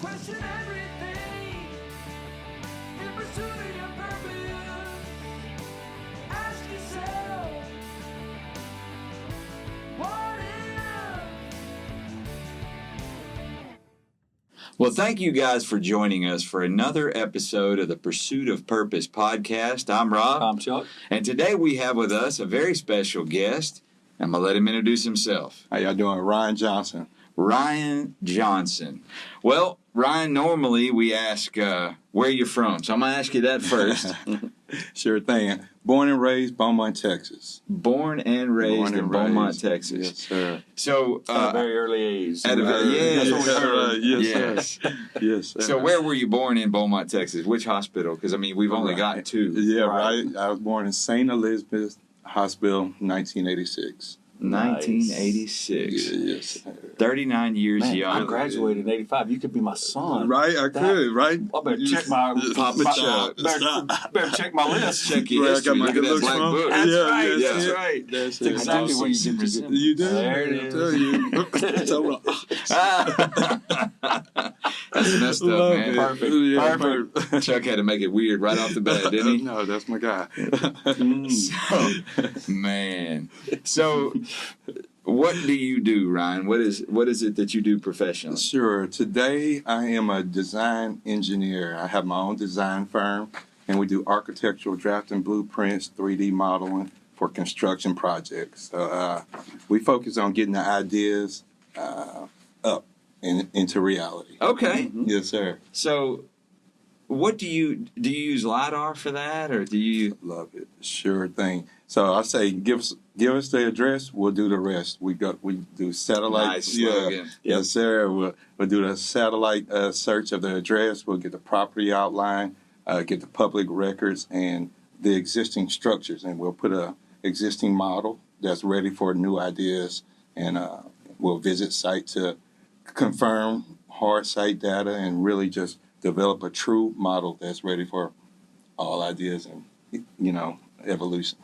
Question everything in pursuit of your purpose. Ask yourself, what if? Well, thank you guys for joining us for another episode of the Pursuit of Purpose podcast. I'm Rob. I'm Chuck. And today we have with us a very special guest. I'm going to let him introduce himself. How y'all doing? Ryan Johnson. Ryan Johnson. Well, Ryan, normally we ask where you're from. So I'm going to ask you that first. Sure thing. Born and raised Beaumont, Texas. Born and raised in Beaumont, Texas. Yes, sir. So, At a very early age. at a very- yes. That's what we heard. Yes, sir. Yes, sir. So where were you born in Beaumont, Texas? Which hospital? Because, I mean, we've only got two. Yeah, right. I was born in St. Elizabeth Hospital, 1986. 1986. Yes, sir. 39 years Man, young. I graduated in 85. You could be my son. Right, I could, right? I better check my Papa Chuck. better check my list. Check your Where I history. got my Look at that looks black from. book. That's Yeah, right. yeah, That's yeah. right. That's That's exactly where you get awesome. presented. You do. There it I is. tell you. So, That's messed up, love man. it. Perfect. Yeah, Perfect. Chuck had to make it weird right off the bat, didn't he? No, that's my guy. So, man. So, what do you do, Ryan? What is it that you do professionally? Sure. Today, I am a design engineer. I have my own design firm, and we do architectural drafting, blueprints, 3D modeling for construction projects. So we focus on getting the ideas up and into reality. Okay. Yes, sir. So, what do you use LiDAR for that, or do you? Love it. Sure thing. So I say, give us the address. We'll do the rest. We do satellite. Nice slogan. Yes, sir. We'll do the satellite search of the address. We'll get the property outline, get the public records and the existing structures, and we'll put a existing model that's ready for new ideas, and we'll visit site to confirm hard site data and really just develop a true model that's ready for all ideas and evolution.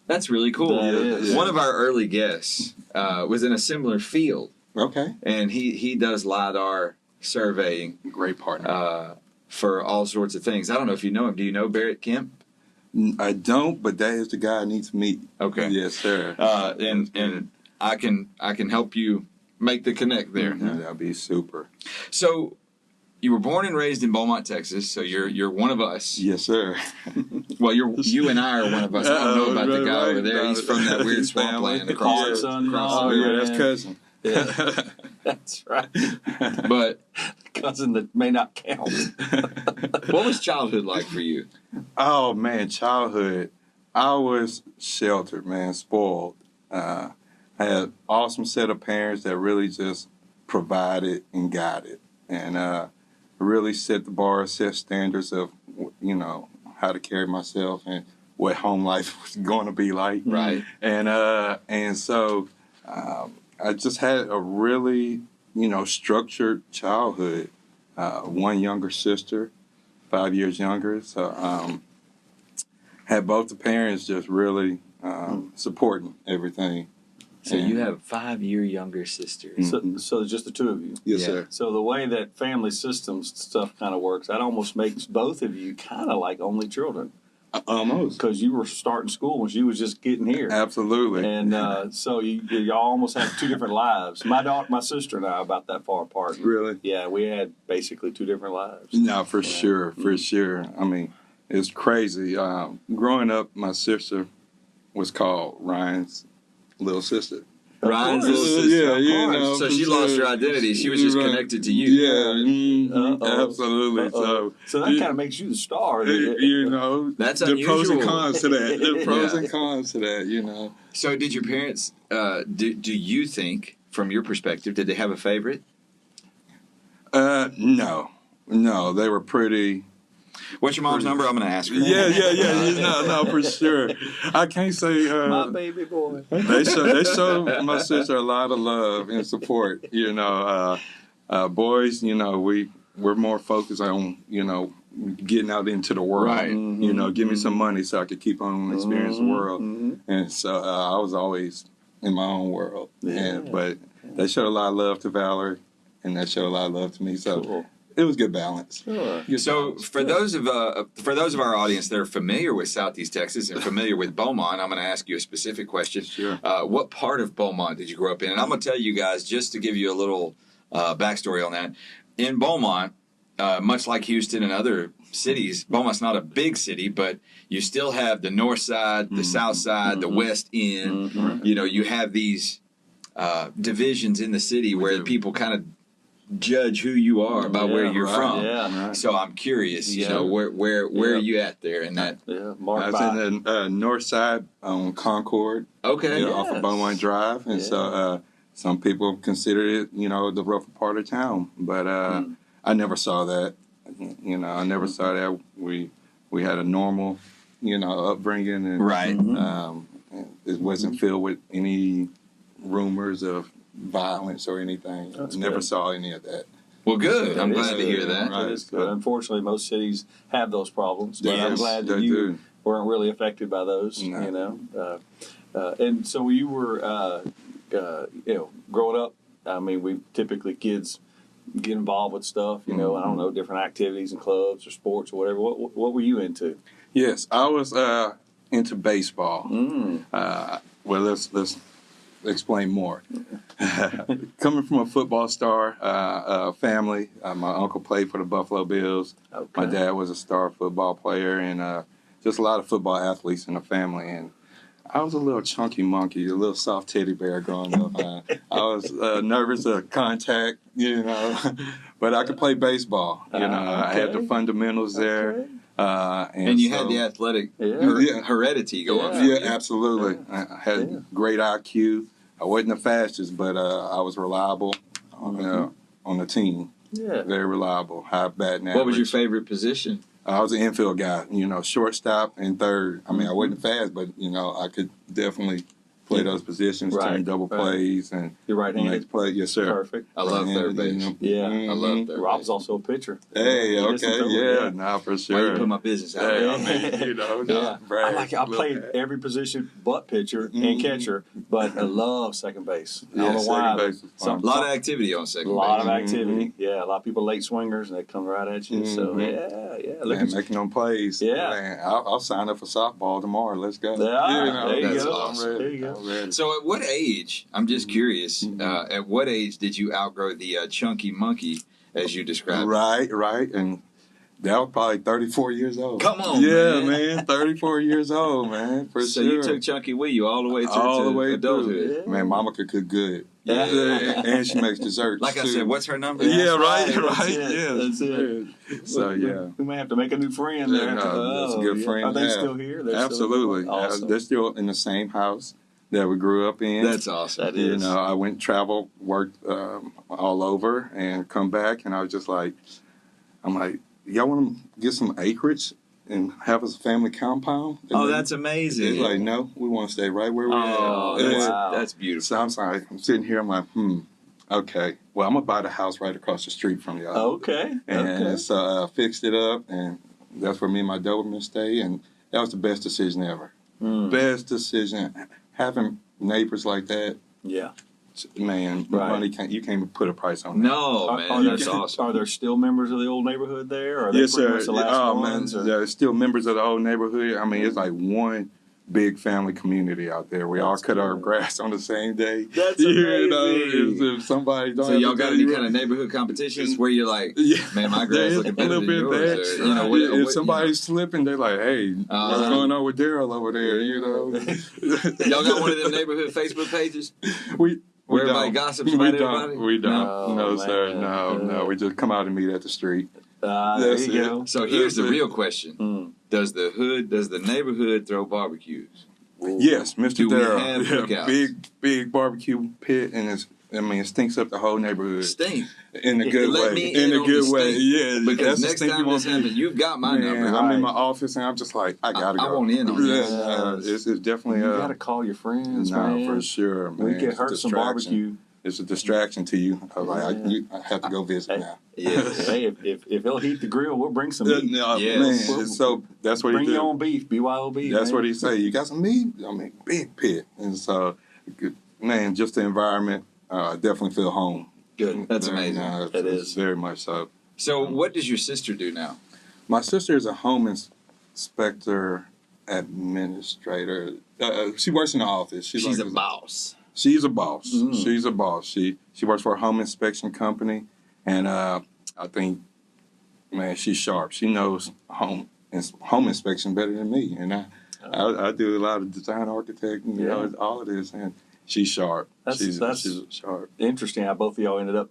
That's really cool. That is. One of our early guests was in a similar field, Okay. and he does LiDAR surveying Great partner. for all sorts of things. I don't know if you know him. Do you know Barrett Kemp? I don't, but that is the guy I need to meet. Okay. Yes, sir. And I can help you make the connect there. That'll be super. So, you were born and raised in Beaumont, Texas. So you're one of us. Yes, sir. Well, you and I are one of us. I don't know about the guy Right, over there. right. He's from that weird swampland across the Son, Oh, oh, yeah, that's man. cousin. Yeah, that's right. But Cousin that may not count. what was childhood like for you? Oh, man, childhood. I was sheltered, man, spoiled. I had an awesome set of parents that really just provided and guided. And really set the bar, set standards of, how to carry myself and what home life was going to be like. Right. And so I just had a really, structured childhood. One younger sister, 5 years younger. So had both the parents just really supporting everything. So you have a 5-year younger sister. So just the two of you. Yes, Yeah. sir. So the way that family systems stuff kind of works, that almost makes both of you kind of like only children. Almost. Because you were starting school when she was just getting here. Absolutely. And so y'all almost have two different lives. My sister and I are about that far apart. Really? Yeah, we had basically two different lives. No, for sure. I mean, it's crazy. Growing up, my sister was called Ryan's little sister. Ryan's course. little sister. Yeah, Of you course. know. So for she lost sure. her identity. She was just Right. connected to you. Yeah, Uh-oh. absolutely. Uh-oh. So that kind of makes you the star. That's the pros and unusual. cons to that. The pros Yeah. and cons to that. So did your parents, do you think, from your perspective, did they have a favorite? No, they were pretty. What's your mom's number? I'm going to ask her. Yeah. No, for sure. I can't say. My baby boy. They show my sister a lot of love and support. Boys, we're more focused on getting out into the world. Right. Give me some money so I could keep on experiencing the world. And so I was always in my own world. Yeah. But they showed a lot of love to Valerie, and they showed a lot of love to me. So Cool. it was good balance. Sure. Good So balance. for those of our audience that are familiar with Southeast Texas and familiar with Beaumont, I'm going to ask you a specific question. Sure. What part of Beaumont did you grow up in? And I'm going to tell you guys, just to give you a little backstory on that. In Beaumont, much like Houston and other cities, Beaumont's not a big city, but you still have the north side, the south side, the west end. You know, you have these divisions in the city where people kind of judge who you are by where you're from. Yeah. Right. So I'm curious, you Yeah. know, where are you at there in that? Yeah. I Mark was in the north side on Concord, Okay. off of Beaumont Drive, and so some people consider it, you know, the rougher part of town. But I never saw that. You know, I never saw that. We had a normal, you know, upbringing, and Right. it wasn't filled with any rumors of violence or anything. That's Never good. saw any of that. Well, good. I'm That is glad to good. hear that. Right. That is good. Unfortunately, most cities have those problems, but I'm Yes, glad that they you do. weren't really affected by those. No. You know, and so you were, you know, growing up. I mean, we typically kids get involved with stuff. You know, I don't know, different activities and clubs or sports or whatever. What were you into? Yes, I was into baseball. Well, let's explain more. Coming from a football star family, my uncle played for the Buffalo Bills. Okay. My dad was a star football player, and just a lot of football athletes in the family. And I was a little chunky monkey, a little soft teddy bear growing up. I was nervous of contact, you know, but I could play baseball. You know, I had the Okay. fundamentals there. Okay. And you so- had the athletic Yeah. heredity going Yeah. for Yeah, you. absolutely. I had great IQ. I wasn't the fastest, but I was reliable on the team. Yeah. Very reliable, high batting average. What was your favorite position? I was an infield guy, you know, shortstop and third. I mean, I wasn't fast, but, you know, I could definitely play those positions, Right, turn double right. plays, and You're right-handed. make play. Yes, sir. Perfect. I love third Right-handed, base. you know. Yeah. I love third Rob's base. also a pitcher. Hey, He did some okay, throwing, yeah, nah, for Why sure. you put my business out Hey, there? I mean, you know, Yeah. brag, I little played bit. every position but pitcher and catcher, but I love second base. I Yeah, don't know why. second base is fun. A lot of activity on second A lot base. of activity. Yeah, a lot of people late swingers and they come right at you. So yeah. Look Man, at you. making them plays. Yeah. Man, I'll sign up for softball tomorrow. Let's go. Yeah, there you That's go. awesome. There you go. I'm ready. So at what age, I'm just curious, at what age did you outgrow the chunky monkey, as you described it? Right. And that was probably 34 years old. Come on, Yeah, man. 34 years old, man. For So sure. you took Chunky with you all the way through all to the way adulthood. through. Man, Mama could cook good. Yeah. And she makes desserts. Like I too. said, what's her number? Yeah, right. That's it. Yeah, That's it. So, yeah. We may have to make a new friend there. That's a good yeah. friend Are to they have. still here? They're Absolutely. Still awesome. They're still in the same house that we grew up in. That's awesome. That You is. know, I went travel, worked all over, and come back, and I was just like, y'all want to get some acreage and have us a family compound? And Oh, then that's amazing. it's like, no, we want to stay right where we Oh, are. that's, wow. that's beautiful. So I'm sorry, I'm sitting here, I'm like, okay, well, I'm gonna buy the house right across the street from y'all. Okay. And Okay. so I fixed it up, and that's where me and my Doberman stay, and that was the best decision ever. Best decision. Having neighbors like that, Yeah. man, Right. money you can't even put a price on that. No, man, that's awesome. Are there still members of the old neighborhood there? Or are they Yes, pretty sir. much the last Oh, ones? man, or- there's still members of the whole neighborhood. I mean, it's like one big family community out there. We all That's cut our good. grass on the same day. That's You know, amazing. if somebody don't So have y'all to got tell any you- kind of neighborhood competitions where you're like, Yeah. man, my There grass is looking a better little than bit of yours? that. Or, you know, what, if what- somebody's slipping, they're like, "Hey, what's going on with Daryl over there?" You know, y'all got one of them neighborhood Facebook pages? we Where we everybody don't. gossips we about don't. everybody? We don't. No, No, sir. man. No. We just come out and meet at the street. There That's you it. go. So here's the That's it. real question: Does the neighborhood throw barbecues? Yes, Mr. Do we Darrell. have Yeah, cookouts? big barbecue pit, and it stinks up the whole neighborhood Stink. in a good Let way. me In a on good the way, stink. yeah. Because that's the next stink time you want this happens, you've got my Man, number. I'm in Right. my office and I'm just like, I gotta I go. want in on this. It's definitely You got to call your friends, man. for sure, man. We can It's a hurt some distraction. barbecue. It's a distraction to you. I was like, I have to go visit now. Yes. Hey, if he'll heat the grill, we'll bring some meat. No, Yes. man, so that's what Bring he your do. own beef, BYOB. That's man. what he say. You got some meat? I mean, big pit. And so, man, just the environment, I definitely feel home. Good. That's Very amazing. nice. It It's is. very much so. So what does your sister do now? My sister is a home inspector administrator. She works in the office. She's like a boss. She's a boss. Mm. She's a boss. She works for a home inspection company, and I think, man, she's sharp. She knows home inspection better than me, and I do a lot of design, architect, and all of this, and she's sharp. She's sharp. Interesting how both of y'all ended up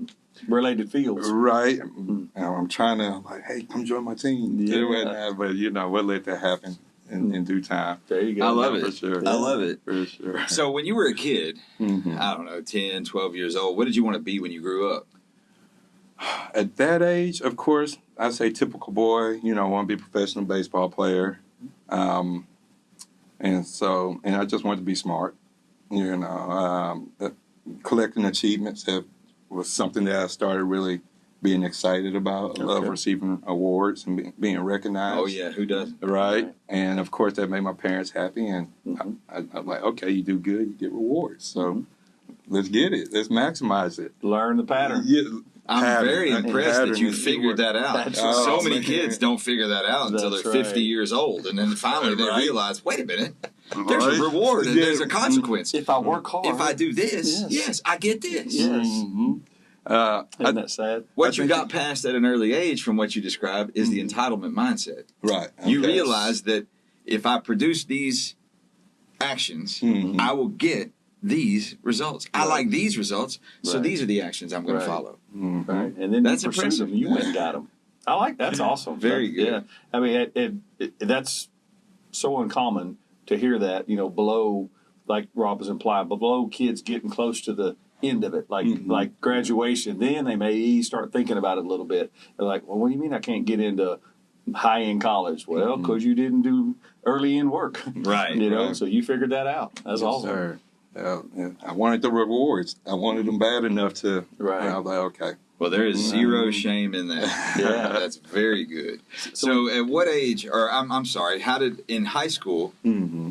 related fields. Right. And I'm trying to like, hey, come join my team. Yeah. But we'll let that happen in due time. There you go. I love For it. sure. I love it. For sure. So when you were a kid, Mhm. I don't know, 10, 12 years old, what did you want to be when you grew up? At that age, of course, I say typical boy. I want to be a professional baseball player, and I just wanted to be smart. Collecting achievements was something that I started really being excited about. I love receiving awards and being recognized. Oh, yeah, who doesn't? Right, and of course that made my parents happy, and I'm like, okay, you do good, you get rewards. So let's get it, let's maximize it. Learn the pattern. Yeah, I'm very impressed that you is- figured that out. That's So right. many kids don't figure that out until That's they're right. 50 years old, and then finally they Right. realize, wait a minute, there's Right. a reward and Yeah. there's a consequence. If I work hard. If I do this, Yes. yes, I get this. Yes. Mhm. Isn't that sad? What I you think got past at an early age from what you described is the entitlement mindset. Right. You okay. realize that if I produce these actions, Mhm. I will get these results. I like these results, so Right. these are the actions I'm going Right. to follow. Mhm. Right. And then That's you pursued impressive. them. You went and got them. I like that's awesome. Very good. Yeah. I mean, that's so uncommon to hear that, below, like Rob was implying, below kids getting close to the end of it, like graduation. Then they may start thinking about it a little bit. They're like, well, what do you mean I can't get into high-end college? Well, because you didn't do early-end work. Right. Right. So you figured that out. That's Yes, awesome. sir. Yeah. I wanted the rewards. I wanted them bad enough to. Right. I was like, okay. Well, there is zero shame in that. Yeah. That's very good. So, at what age, or I'm sorry, how did, in high school, Mm-hmm.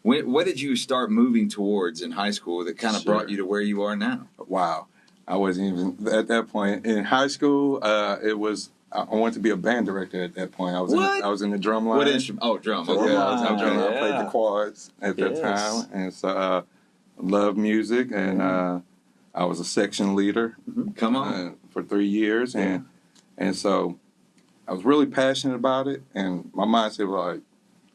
what did you start moving towards in high school that kind of Sure. brought you to where you are now? Wow. I wasn't even at that point in high school. It was. I wanted to be a band director at that point. I was in the drum line. What instrument? Oh, drum. So, Okay. yeah, I was in the drum line. I Yeah. played the quads at that Yes. time, and so loved music, and I was a section leader Come on. for 3 years, and so I was really passionate about it, and my mindset was like,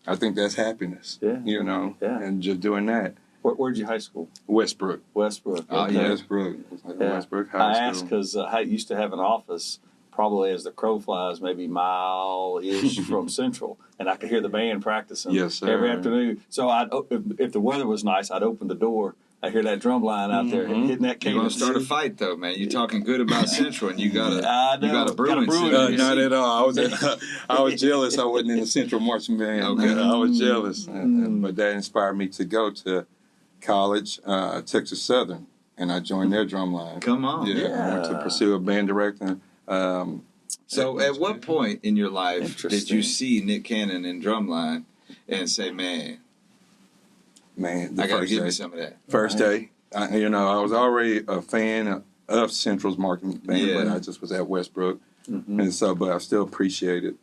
I think that's happiness, Yeah. Yeah. and just doing that. Where'd you high school? Westbrook, Westbrook. Oh, Okay. yeah. Westbrook, Yeah. Westbrook I High asked School. because I used to have an office probably as the crow flies, maybe mile-ish from Central, and I could hear the band practicing Yes, sir. every afternoon. So if the weather was nice, I'd open the door. I hear that drum line out there hitting that You're going cadence. to start a fight, though, man. You're talking good about Central, and you got I know. a Bruins. Got a Bruins. in your Not seat. at all. I was jealous. I wasn't in the Central Marching Band. Okay. I was jealous, but that inspired me to go to college, Texas Southern, and I joined their drum line. Come on. I went to Yeah. pursue a band director. So, at what point in your life did Interesting. you see Nick Cannon in drumline and say, "Man, Man, the I got to first give day. me some of that"? First day, I was already a fan of Central's marching band, but Yeah. I just was at Westbrook, and so, but I still appreciated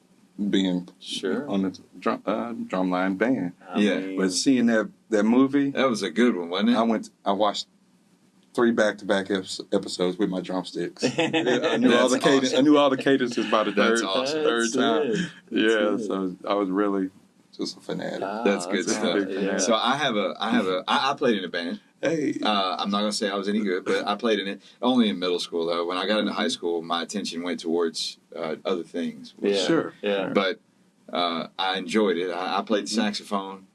being Sure. on the drumline band. Yeah. But seeing that movie, That was a good one, wasn't it? I watched 3 back-to-back episodes with my drumsticks. I knew That's all the cadence. awesome. I knew all the cadences by the That's third, awesome. third time. That's Yeah, it. so I was really just a fanatic. That's good stuff. Yeah. So I played in a band. Hey, I'm not gonna say I was any good, but I played in it only in middle school. Though when I got into high school, my attention went towards other things. Yeah. Sure. Yeah. But I enjoyed it. I played saxophone.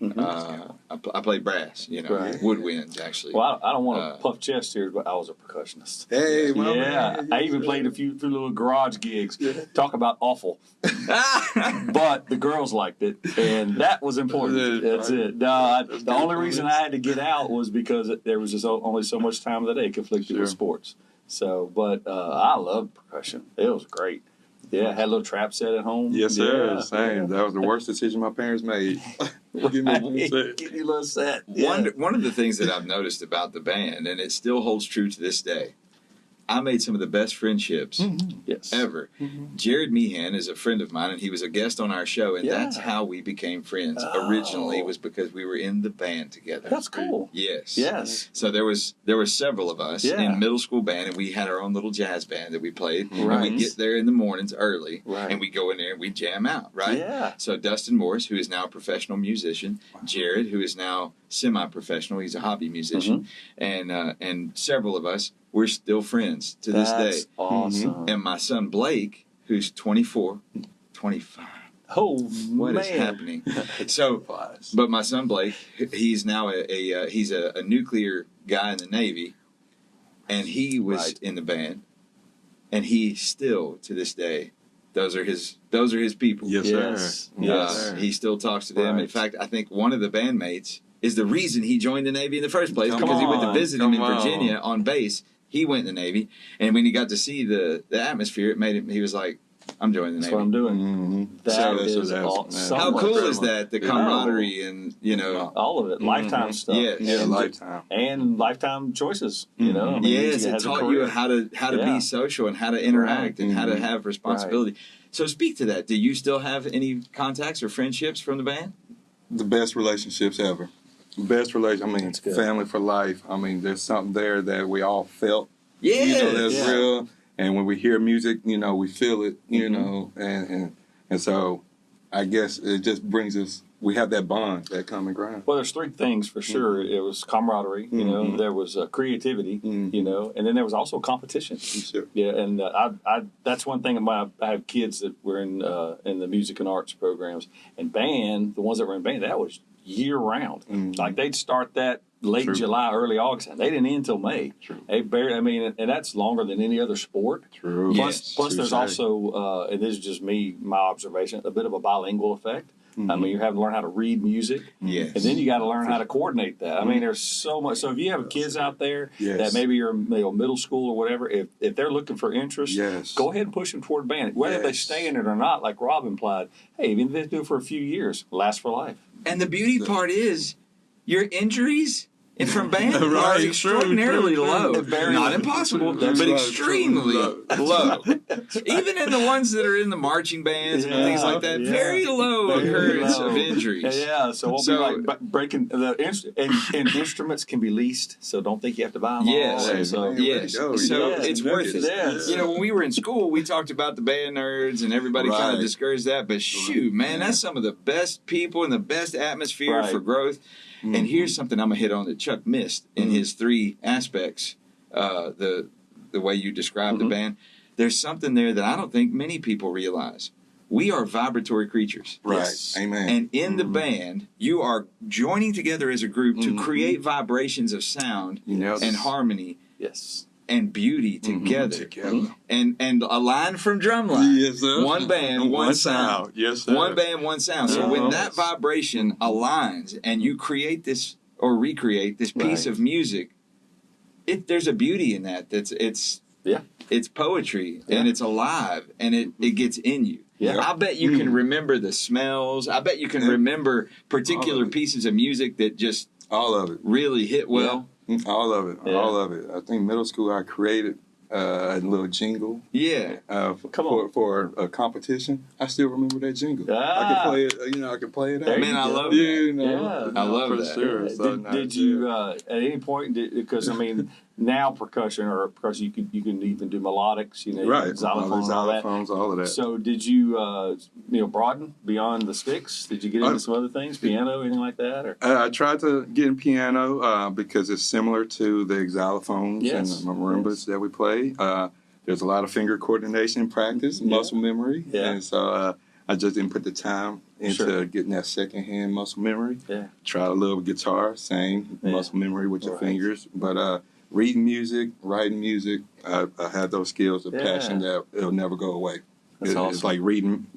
I played brass. Right. Woodwinds actually. Well, I don't want to puff chest here, but I was a percussionist. hey, my Yeah, man. I even played a few little garage gigs. Talk about awful, but the girls liked it, and that was important. That's it. No, the only reason I had to get out was because there was just only so much time of the day conflicted with Sure. sports. So, but I loved percussion. It was great. Yeah, had a little trap set at home. Yes, sir. Yeah. Same. That was the worst decision my parents made. Give me one set. Give you a little set. Yeah. One of the things that I've noticed about the band, and it still holds true to this day, I made some of the best friendships Yes. ever. Jared Meehan is a friend of mine, and he was a guest on our show, and that's how we became friends. Originally, was because we were in the band together. That's cool. Yes. Yes. So there were several of us in middle school band, and we had our own little jazz band that we played. And Right. we get there in the mornings early, Right. and we go in there and we jam out, right? Yeah. So Dustin Morris, who is now a professional musician, Jared, who is now semi-professional, he's a hobby musician, and several of us, we're still friends to this That's day. awesome. And my son Blake, who's 24, 25. Oh, What man. is happening? So, but my son Blake, he's now he's a nuclear guy in the Navy, and he was in the band, and he still to this day, those are his people. Yes, Yes. sir. Yes. He still talks to them. Right. In fact, I think one of the bandmates is the reason he joined the Navy in the first place, Come because he went to on. visit him in Come on. Virginia on base. He went in the Navy, and when he got to see the atmosphere, it made him. He was like, "I'm joining the That's Navy." what I'm doing. Mm-hmm. That So is awesome. How cool is that? The camaraderie and All of it. Lifetime stuff. Yes. Yeah, And, lifetime. and lifetime choices. You know? I mean, yes, it it has a taught career. you how to Yeah. be social and how to interact and how to have responsibility. So speak to that. Do you still have any contacts or friendships from the band? The best relationships ever. Best relation. I mean, That's good. family for life. I mean, there's something there that we all felt. Yeah, You know, that's Yeah. real. And when we hear music, you know, we feel it. You know, and so I guess it just brings us. We have that bond, that common ground. Well, there's three things for sure. It was camaraderie, you know. There was creativity, you know, and then there was also competition. Sure. Yeah, and I that's one thing. I have kids that were in the music and arts programs and band. The ones that were in band, that was year round. Like they'd start that late True. July, early August, and they didn't end until May. True. They barely. I mean, and that's longer than any other sport. True. Plus, Yes. there's Touche. also, and this is just me, my observation, a bit of a bilingual effect. I mean, you have to learn how to read music. Yes. And then you got to learn how to coordinate that. I mean, there's so much. So if you have kids out there Yes. that maybe you're middle school or whatever, if they're looking for interest, Yes. go ahead and push them toward band. Whether they Yes. stay in it or not, like Rob implied, hey, even if they do it for a few years, last for life. And the beauty part is your injuries and from band Right, are true, extraordinarily true, low. true. Very Not low. impossible, That's but right, extremely true, low. Even in the ones that are in the marching bands and things like that, Yeah. very low Very occurrence low. of injuries. Yeah, so it won't So- be like breaking and instruments can be leased, so don't think you have to buy them Yes. all. Hey, So, man, Yes, way to go. so Yes, it's worth it. yes. You know, when we were in school, we talked about the band nerds, and everybody kind of Right. discouraged that. But shoot, man, that's some of the best people and the best atmosphere Right. for growth. And here's something I'm gonna hit on that Chuck missed in his three aspects. The way you describe the band, there's something there that I don't think many people realize. We are vibratory creatures. Right. Yes. Amen. And in the band, you are joining together as a group to create vibrations of sound Yes. and harmony yes. and beauty together. Together. And a line from Drumline. Yes, sir. One band, one sound. Yes, sir. One band, one sound. So when that vibration aligns and you create this or recreate this piece Right. of music, there's a beauty in that. It's Yeah. it's poetry and it's alive and it gets in you. Yeah. I bet you can remember the smells. I bet you can remember particular All of it. pieces of music that just All of it. really hit well. All of it. Yeah. All of it. I think middle school I created a little jingle Yeah. Come on. for a competition. I still remember that jingle. I Ah. can play it. I can play it There out. you Man, I go. love Yeah, that. you know, Yeah. I love for that. sure. So Did you at any point? Because I mean, now percussion you can even do melodics. You know, right? xylophone and all that. Xylophones, all of that. So did you broaden beyond the sticks? Did you get into some other things, piano, anything like that? Or I tried to get in piano because it's similar to the xylophones Yes. and the marimbas that we play. There's a lot of finger coordination practice, muscle memory, Yeah. and so I just didn't put the time into Sure. getting that secondhand muscle memory. Yeah. Tried a little guitar, same Yeah. muscle memory with your Right. fingers, but reading music, writing music, I have those skills of Yeah. passion that it'll never go away. That's It's awesome. like reading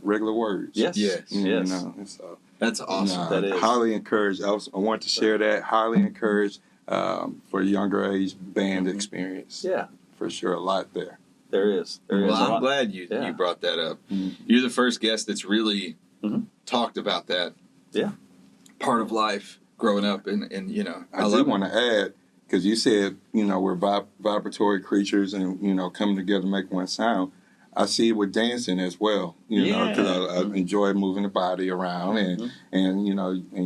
regular words. Yes. Yes. You Yes. know, and so. That's awesome. That is. Highly encouraged. I want to share that. Highly encouraged for younger age band experience. Yeah. For sure, a lot there. There is. There is. Well, a I'm lot. glad you brought that up. You're the first guest that's really talked about that Yeah. part of life growing up, and I I do love want it. to add, because you said, we're vibratory creatures and, coming together to make one sound. I see it with dancing as well, because I enjoy moving the body around and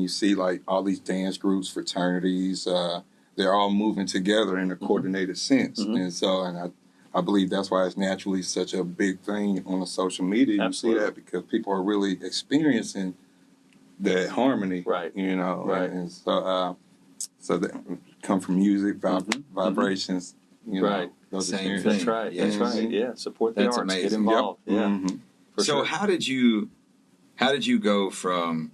you see like all these dance groups, fraternities, they're all moving together in a coordinated sense. And so, I believe that's why it's naturally such a big thing on the social media. Absolutely. You see that because people are really experiencing that harmony, Right. Right. And so, so that come from music, vibrations, Right. those Same experiences. That's right. Yes. That's right. Yeah. Support the That's arts. Get amazing. involved. Yep. Yeah. Mhm. For So sure. how did you go from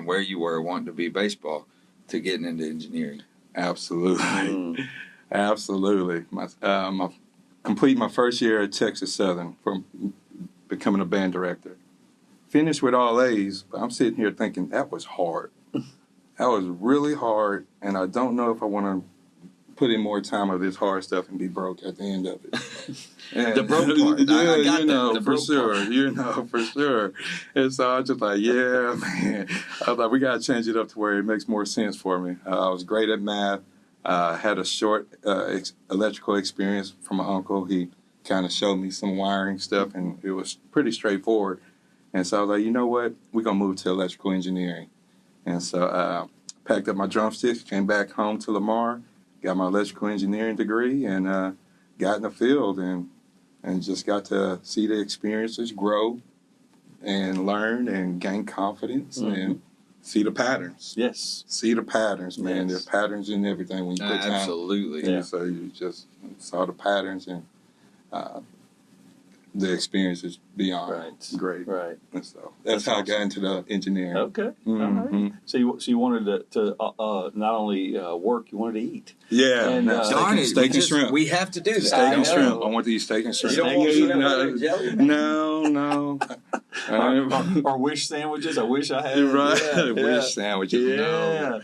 where you were wanting to be baseball to getting into engineering? Absolutely. Absolutely. Complete my first year at Texas Southern from becoming a band director. Finished with all A's, but I'm sitting here thinking that was hard. That was really hard, and I don't know if I want to put in more time of this hard stuff and be broke at the end of it. And, The broke part. I got that. The for broke sure. part. For sure. And so I was just like, yeah, man. I was like, we got to change it up to where it makes more sense for me. I was great at math. Had a short electrical experience from my uncle. He kind of showed me some wiring stuff, and it was pretty straightforward. And so I was like, you know what? We're going to move to electrical engineering. And so packed up my drumsticks, came back home to Lamar, got my electrical engineering degree, and got in the field and just got to see the experiences grow and learn and gain confidence and see the patterns. Yes. See the patterns, man. Yes. There's patterns in everything when you put time. Absolutely. And so you just saw the patterns and the experience is beyond great. Right. And so that's how I got into the engineering. Okay. Mhm. All right. So you wanted to not only work, you wanted to eat. Yeah. And, Darn it, steak and shrimp. We have to do that. Steak I and know. shrimp. I want to eat steak and shrimp. You don't want shrimp no, and jelly? no. or wish sandwiches. I wish I had. You're right. Yeah. Wish sandwiches. Yeah. No.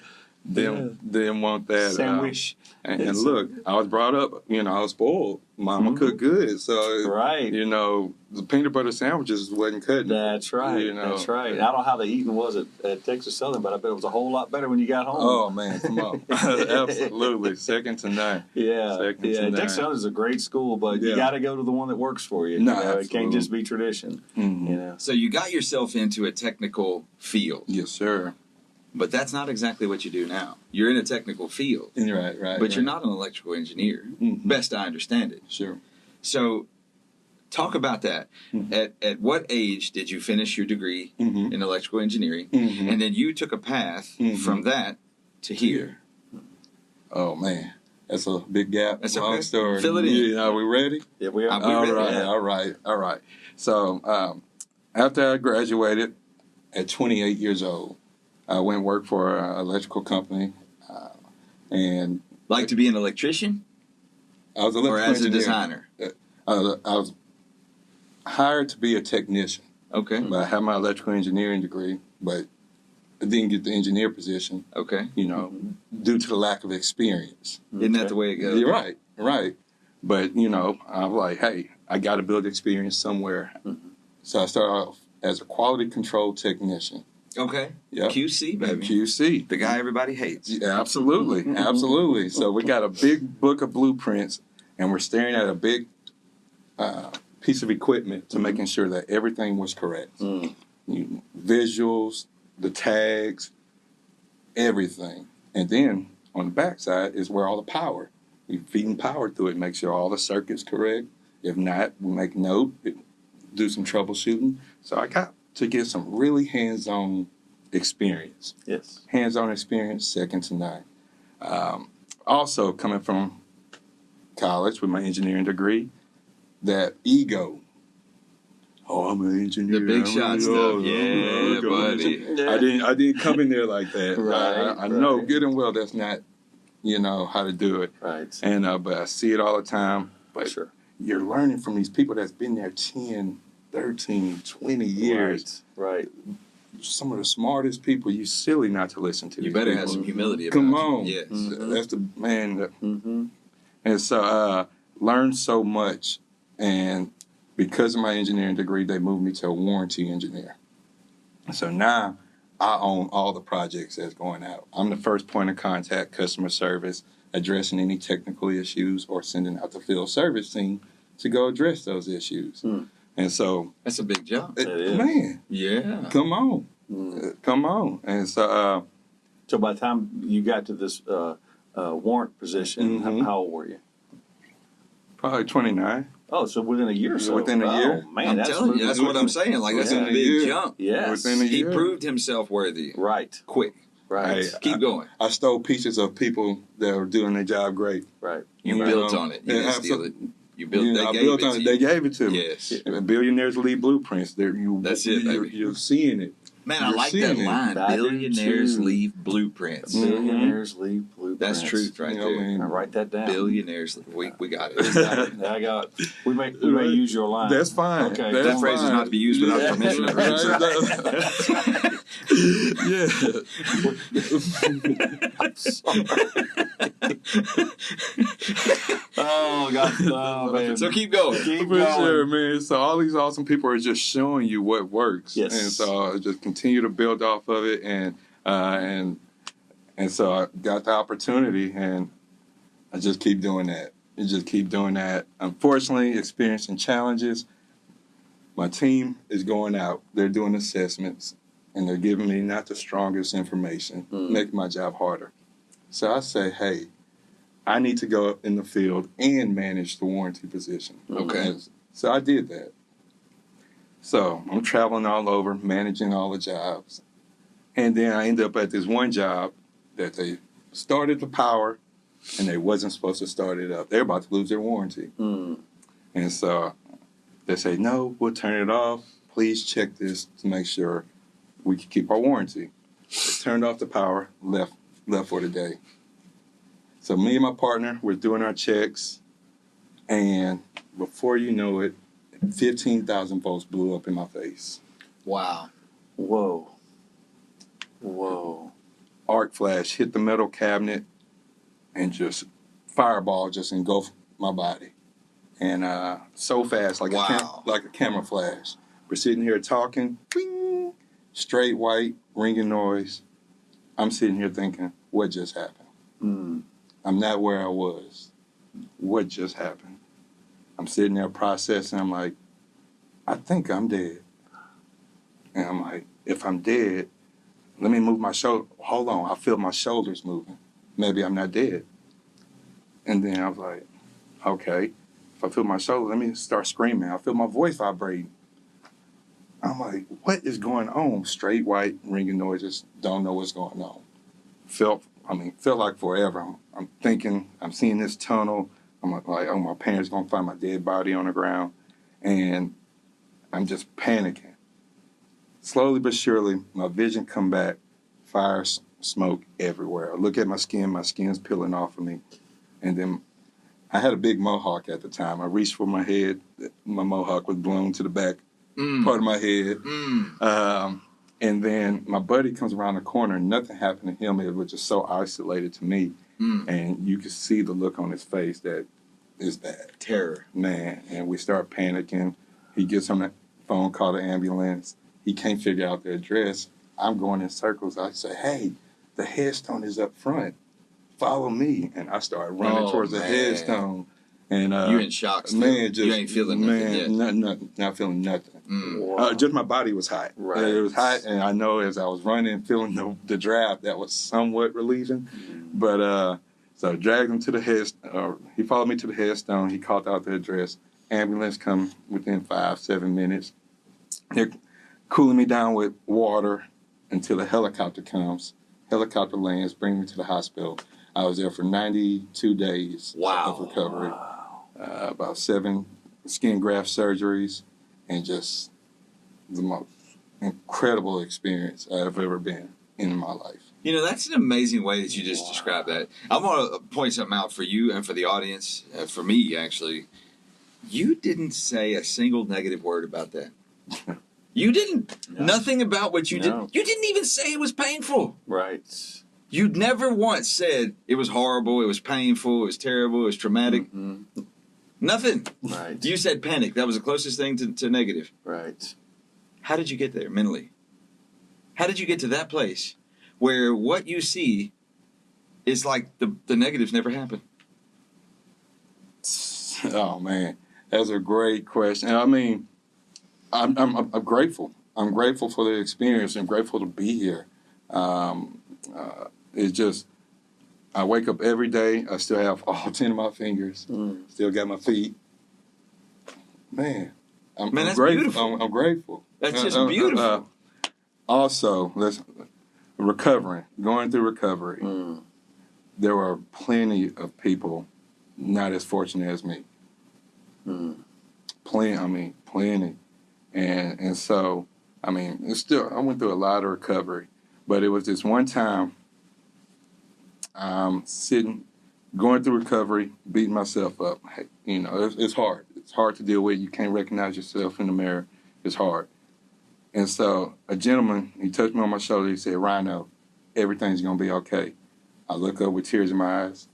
Didn't want that. Sandwich. And look, I was brought up, I was spoiled. Mama cooked good. So, Right. the peanut butter sandwiches wasn't cutting. That's right. That's right. I don't know how the eating was at Texas Southern, but I bet it was a whole lot better when you got home. Oh, man, come on. Absolutely. Second to none. Yeah. Second to none. Texas Southern is a great school, but you Yeah. got to go to the one that works for you. No, It can't absolutely. just be tradition. Mhm. So you got yourself into a technical field, Yes, sir. but that's not exactly what you do now. You're in a technical field, Right. but you're not an electrical engineer, best I understand it. Sure. So talk about that. At what age did you finish your degree in electrical engineering? And then you took a path from that to here. Oh, man. That's a big gap. That's Long okay. story. Fill it in. Yeah, are we ready? Yeah, we are. I'll be ready. All right. So after I graduated at 28 years old, I went and worked for an electrical company. And Like to be an electrician I was an or electrical as a engineer. designer? I was hired to be a technician, Okay. but I had my electrical engineering degree, but I didn't get the engineer position, Okay. due to the lack of experience. Isn't that the way it goes? You're right. But, I'm like, hey, I got to build experience somewhere. So I started off as a quality control technician. Okay. Yep. QC, baby. QC. The guy everybody hates. Yeah, absolutely. So we got a big book of blueprints, and we're staring at a big piece of equipment to making sure that everything was correct. Visuals, the tags, everything. And then on the backside is where all the power. We're feeding power through it, make sure all the circuits correct. If not, we make note, do some troubleshooting. So I got to get some really hands-on experience. Yes. Hands-on experience, second to none. Also, coming from college with my engineering degree, that ego. Oh, I'm an engineer. The big I'm shot an- stuff. oh, Yeah, oh, buddy. I didn't come in there like that. Right, I know right. good and well that's not, how to do it. Right. And but I see it all the time. But Sure. you're learning from these people that's been there 10, 13, 20 years. Right. Some of the smartest people. You silly not to listen to. You these better people. have some humility about Come you. on. Yes. That's the man. Mm-hmm. And so learned so much. And because of my engineering degree, they moved me to a warranty engineer. So now I own all the projects that's going out. I'm the first point of contact, customer service, addressing any technical issues or sending out the field service team to go address those issues. And so That's a big jump. It is. man, Yeah. come on. Come on. And so So by the time you got to this warrant position, how old were you? probably 29. Oh, so within a year or so. Within a year. Oh, man, I'm that's telling you, that's what I'm saying. Like, that's a Within a big year. jump. Yes. Within a He year. proved himself worthy. Right. Quick. Right. Hey, Keep going. I stole pieces of people that were doing their job great. Right. You You built know, on it. You yeah, didn't steal it. You built. You know, They I gave built it on to it. you. They gave it to me. Yes. Billionaires leave blueprints. That's it, baby. You're seeing it. Man, I You're like that seeing it. line. I do Billionaires too. leave blueprints. Billionaires leave blueprints. That's truth right You know, there. man. Now write that down. Billionaires. We got it. I got it. We may use your line. That's fine. Okay. That's That phrase is fine. not to be used without Yeah. permission of the Oh God. Oh man. So keep going. Keep For going. sure, man. So all these awesome people are just showing you what works. Yes. And so I just continue to build off of it, and so I got the opportunity, and I just keep doing that. You just keep doing that. Unfortunately, experiencing challenges. My team is going out. They're doing assessments, and they're giving me not the strongest information, making my job harder. So I say, hey, I need to go up in the field and manage the warranty position. Okay. So I did that. So I'm traveling all over, managing all the jobs. And then I end up at this one job that they started the power and they wasn't supposed to start it up. They're about to lose their warranty. And so they say, no, we'll turn it off. Please check this to make sure we can keep our warranty. They turned off the power, left for the day. So me and my partner, we're doing our checks, and before you know it, 15,000 volts blew up in my face. Wow. Whoa. Whoa. Arc flash hit the metal cabinet, and just fireball just engulfed my body. And so fast, like Wow. like a camera flash. We're sitting here talking, bing, straight white, ringing noise. I'm sitting here thinking, what just happened? I'm not where I was. What just happened? I'm sitting there processing. I'm like, I think I'm dead. And I'm like, if I'm dead, let me move my shoulder. Hold on, I feel my shoulders moving. Maybe I'm not dead. And then I was like, okay, if I feel my shoulder, let me start screaming. I feel my voice vibrating. I'm like, what is going on? Straight white, ringing noises, don't know what's going on. Felt like forever. I'm thinking, I'm seeing this tunnel. I'm like, oh, my parents gonna find my dead body on the ground. And I'm just panicking. Slowly but surely, my vision come back, fire, smoke everywhere. I look at my skin's peeling off of me. And then I had a big mohawk at the time. I reached for my head. My mohawk was blown to the back part of my head. And then my buddy comes around the corner, and nothing happened to him. It was just so isolated to me. And you could see the look on his face that is bad. Terror. Man, and we start panicking. He gets on the phone, call the ambulance. He can't figure out the address. I'm going in circles. I say, hey, the headstone is up front. Follow me. And I start running towards the headstone. And You're in shock still. Man, just, you ain't feeling nothing yet. Not feeling nothing. Wow. Just my body was hot. Right. It was hot, and I know as I was running, feeling the draft, that was somewhat relieving. But so I dragged him to the headstone. He followed me to the headstone. He called out the address. Ambulance come within 5-7 minutes. They're cooling me down with water until a helicopter comes. Helicopter lands, bring me to the hospital. I was there for 92 days of recovery. About 7 skin graft surgeries, and just the most incredible experience I've ever been in my life. You know, that's an amazing way that you just described that. I want to point something out for you and for the audience, for me, actually. You didn't say a single negative word about that. You didn't. No. Nothing about what you No. did. You didn't even say it was painful. Right. You never once said it was horrible, it was painful, it was terrible, it was traumatic. Nothing. Right. You said panic. That was the closest thing to negative. Right. How did you get there mentally? How did you get to that place where what you see it's like the negatives never happen. Oh man, that's a great question. I mean, I'm grateful. I'm grateful for the experience. I'm grateful to be here. It's just I wake up every day. I still have all 10 of my fingers. Still got my feet. Man, I'm that's grateful. beautiful. I'm grateful. That's just beautiful. Also, going through recovery. There were plenty of people not as fortunate as me. Plenty. And so, I mean, it's still, I went through a lot of recovery, but it was this one time going through recovery, beating myself up. Hey, you know, it's hard. It's hard to deal with. You can't recognize yourself in the mirror. It's hard. And so a gentleman, he touched me on my shoulder. He said, Ryno, everything's going to be okay. I look up with tears in my eyes.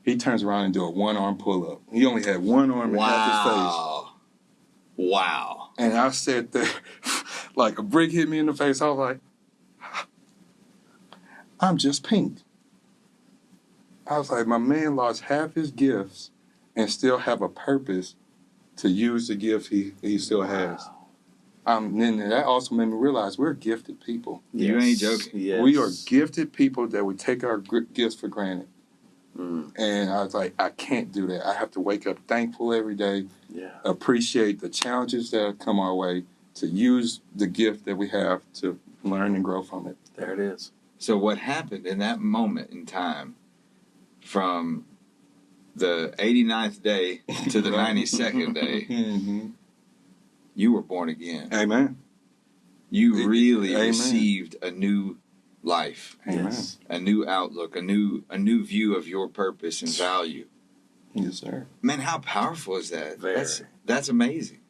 He turns around and do a one-arm pull-up. He only had one arm and half his face. Wow. And I sat there like a brick hit me in the face. I was like, I'm just pink. I was like, my man lost half his gifts and still have a purpose to use the gifts he still has. And that also made me realize we're gifted people. You ain't joking. Yes. We are gifted people that we take our gifts for granted. And I was like, I can't do that. I have to wake up thankful every day, appreciate the challenges that come our way, to use the gift that we have to learn and grow from it. There it is. So what happened in that moment in time from the 89th day to the 92nd day, you were born again. Amen. You really Amen. received a new life, Amen. a new outlook, a new view of your purpose and value. Yes, sir. Man, how powerful is that? Very. That's amazing.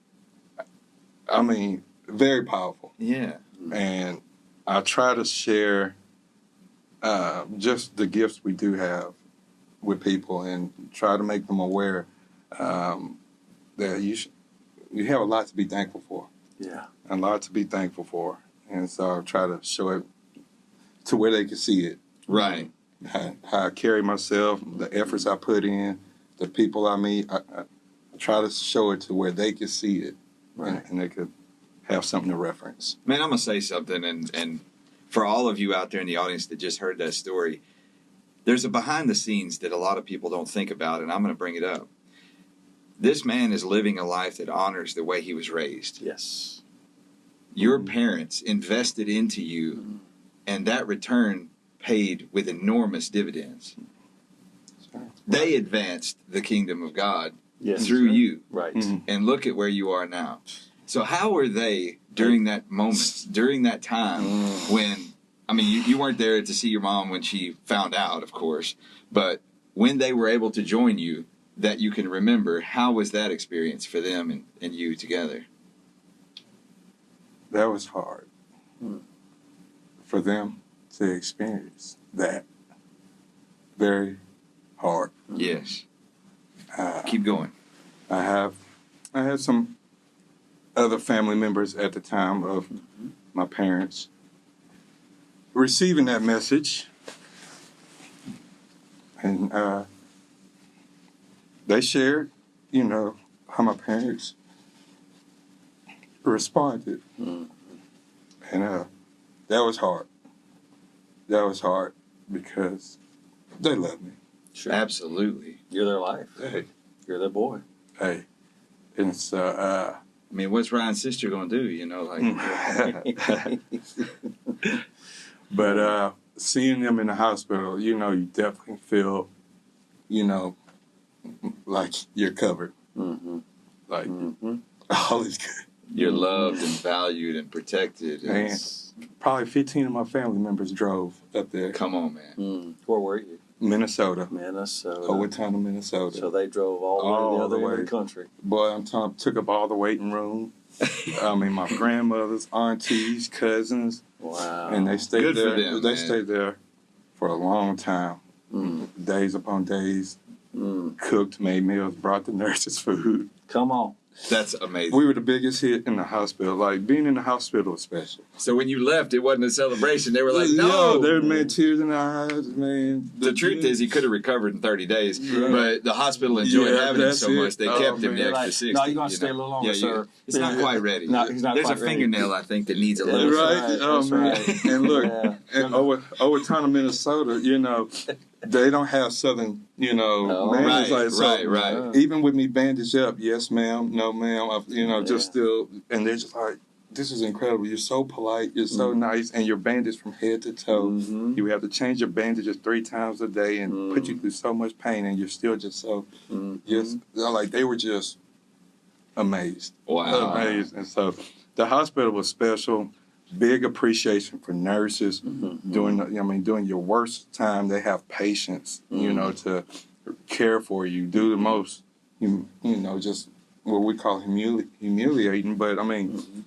I mean, very powerful. Yeah. And I try to share just the gifts we do have with people and try to make them aware that you have a lot to be thankful for. Yeah. A lot to be thankful for. And so I try to show it to where they can see it. Right. How I carry myself, the efforts I put in, the people I meet. I try to show it to where they can see it. Right. And they could have something to reference. Man, I'm going to say something, and for all of you out there in the audience that just heard that story, there's a behind the scenes that a lot of people don't think about, and I'm going to bring it up. This man is living a life that honors the way he was raised. Yes. Your parents invested into you, and that return paid with enormous dividends. They advanced the kingdom of God through you. Right. And look at where you are now. So how were they during that moment, during that time when, I mean, you weren't there to see your mom when she found out, of course, but when they were able to join you, that you can remember, how was that experience for them and you together? That was hard for them to experience that. Very hard. Yes. Keep going. I had some other family members at the time of my parents receiving that message, and they shared, how my parents responded, and that was hard. That was hard because they love me. Sure. Absolutely. You're their life. Hey, You're their boy. hey, and so I mean, what's Ryan's sister going to do, but seeing them in the hospital, you definitely feel, like you're covered. Like, all is good. You're loved and valued and protected. Man, probably 15 of my family members drove up there. Come on, man. Where were you? Minnesota. Minnesota. Minnesota. So they drove all the way to the other end of the country. Boy, I'm talking, took up all the waiting room. I mean, my grandmothers, aunties, cousins. Wow. And they stayed Good for there. them, They man. stayed there for a long time. Days upon days. Cooked, made meals, brought the nurses food. Come on. That's amazing. We were the biggest hit in the hospital. Like, being in the hospital was special. So when you left, it wasn't a celebration. They were like, no. Yo, there man, tears in the eyes, man. The truth is, he could have recovered in 30 days, but the hospital enjoyed having him so much they kept him the extra like, 60. no, you're going to stay a little longer, sir. It's not quite ready. No, he's not There's quite a fingernail, I think, that needs a little. Right? Oh, That's man. right. And look, Yeah. and over town of Minnesota, you know, they don't have southern, you know, Oh, manners right, like so. right. Even with me bandaged up, yes, ma'am, no, ma'am, you know, just still, and they're just like, this is incredible. You're so polite. You're so nice, and you're bandaged from head to toe. You have to change your bandages 3 times a day and put you through so much pain, and you're still just so, just like they were just amazed. Wow. Amazed. And so the hospital was special. Big appreciation for nurses during your worst time. They have patience, you know, to care for you, do the most, you know, just what we call humiliating. But I mean,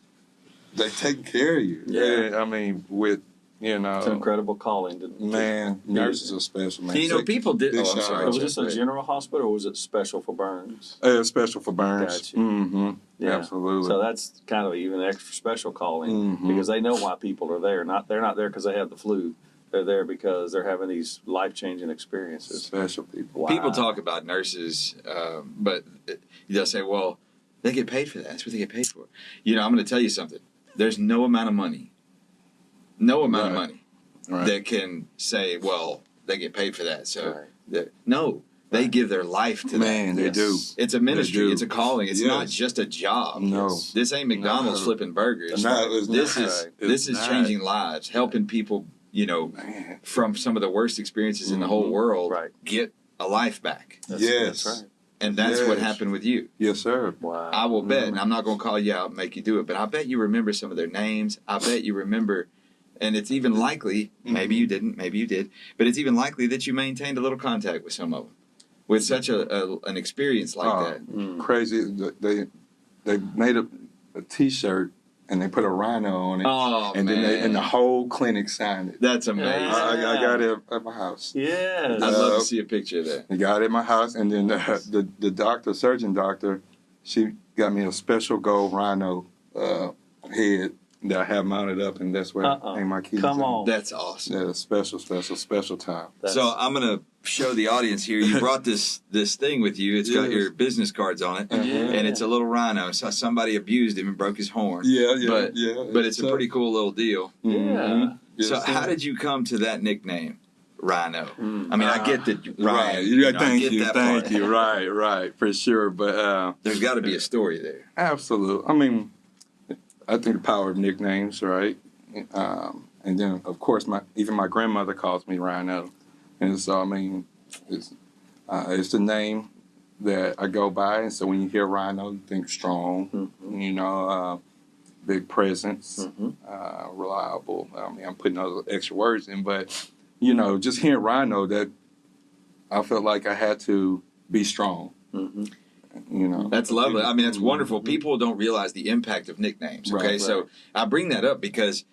they take care of you. Yeah. I mean, with, you know, It's an incredible calling. man, nurses are special, man. You know, people did. Big Oh, I'm shout sorry. out. Was this a general hospital or was it special for burns? Special for burns. Gotcha. Mm-hmm. Yeah. Absolutely. So that's kind of even an extra special calling because they know why people are there. They're not there because they have the flu. They're there because they're having these life-changing experiences. Special people. Wow. People talk about nurses, but they'll say, well, they get paid for that. That's what they get paid for. You know, I'm going to tell you something. There's no amount of money that can say, well, they get paid for that. So, no, they give their life to that. Man, they do. It's a ministry. They do. It's a calling. It's Yes. not just a job. No. This ain't McDonald's No. flipping burgers. No, it's this not. is It's this is not. changing lives, helping people, you know, Man. from some of the worst experiences in the whole world Right. get a life back. Yes. That's right. And that's what Yes. happened with you. Yes, sir. Wow. I will bet, and I'm not going to call you out and make you do it, but I bet you remember some of their names. I bet you remember, and it's even likely, maybe you didn't, maybe you did, but it's even likely that you maintained a little contact with some of them with such an experience like that. Crazy. They made a T-shirt and they put a Ryno on it. Oh, and man. then the whole clinic signed it. That's amazing. I got it at my house. Yes. I'd love to see a picture of that. I got it at my house, and then the doctor, surgeon doctor, she got me a special gold Ryno head that I have mounted up, and that's where I hang my keys. Come in. on. That's awesome. Yeah, special time. So I'm going to show the audience here. You brought this thing with you. It's got Yes. your business cards on it, and it's a little Ryno. So somebody abused him and broke his horn. But it's a pretty cool little deal. Yeah. Yes, So sir. how did you come to that nickname, Ryno? I mean, I get that. Right. Thank you. Thank you. Right. For sure. But There's got to be a story there. absolutely. I mean, I think the power of nicknames, right? And then, of course, even my grandmother calls me Ryno. And so, I mean, it's the name that I go by. And so when you hear Ryno, you think strong, you know, big presence, reliable. I mean, I'm putting other extra words in, but, you know, just hearing Ryno, that I felt like I had to be strong. You know, That's lovely. I mean, that's wonderful. People don't realize the impact of nicknames. Okay, Right. so I bring that up because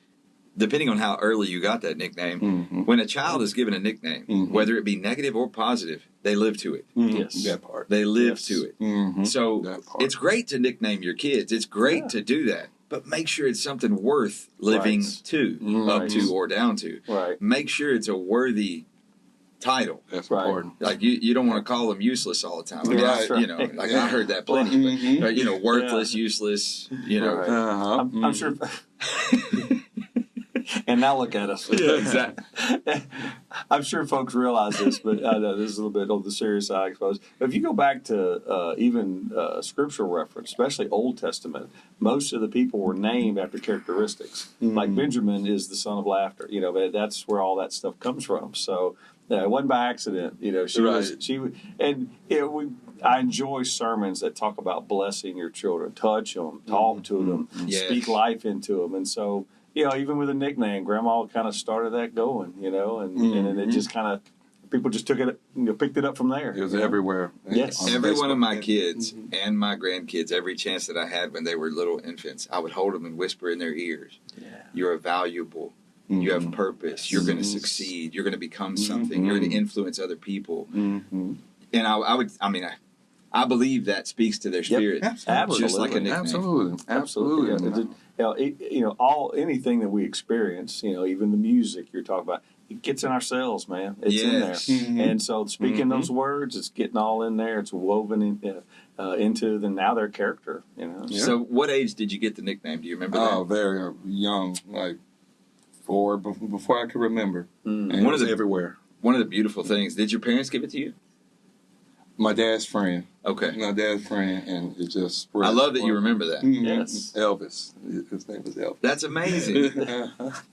depending on how early you got that nickname, when a child is given a nickname, whether it be negative or positive, they live to it. Yes. that part. They live to it. So That part. it's great to nickname your kids. It's great to do that. But make sure it's something worth living to, up to, or down to. Right. Make sure it's a worthy title. That's Right. important. Like you don't want to call them useless all the time. I mean, Right. you know, like I heard that plenty. But, you know, worthless, useless. You know, Right. Uh-huh. I'm sure. And now look at us. Yeah, exactly. I'm sure folks realize this, but I know this is a little bit on the serious side, I suppose. But if you go back to even scriptural reference, especially Old Testament, most of the people were named after characteristics. Like Benjamin is the son of laughter. You know, but that's where all that stuff comes from. So it wasn't by accident. You know, I enjoy sermons that talk about blessing your children, touch them, talk to them, Yes. speak life into them, and so. You know, even with a nickname, Grandma kind of started that going, you know, and then it just kind of, people just took it, picked it up from there. It was you know? everywhere. Yes. On Every one of Facebook. my kids and my grandkids, every chance that I had when they were little infants, I would hold them and whisper in their ears, "You're valuable. You have purpose. You're going to succeed. You're going to become something. You're going to influence other people." And I I believe that speaks to their spirit, Absolutely. just like a nickname. Absolutely. Anything that we experience, even the music you're talking about, it gets in our cells, man. It's in there. Yes. And so speaking those words, it's getting all in there. It's woven into now their character. So, what age did you get the nickname? Do you remember that? Oh, very young, like 4, before I could remember. And it One of was the- everywhere. One of the beautiful things. Did your parents give it to you? My dad's friend. Okay. My dad's friend, and it just spread. I love that you remember that. Yes. Elvis. His name was Elvis. That's amazing.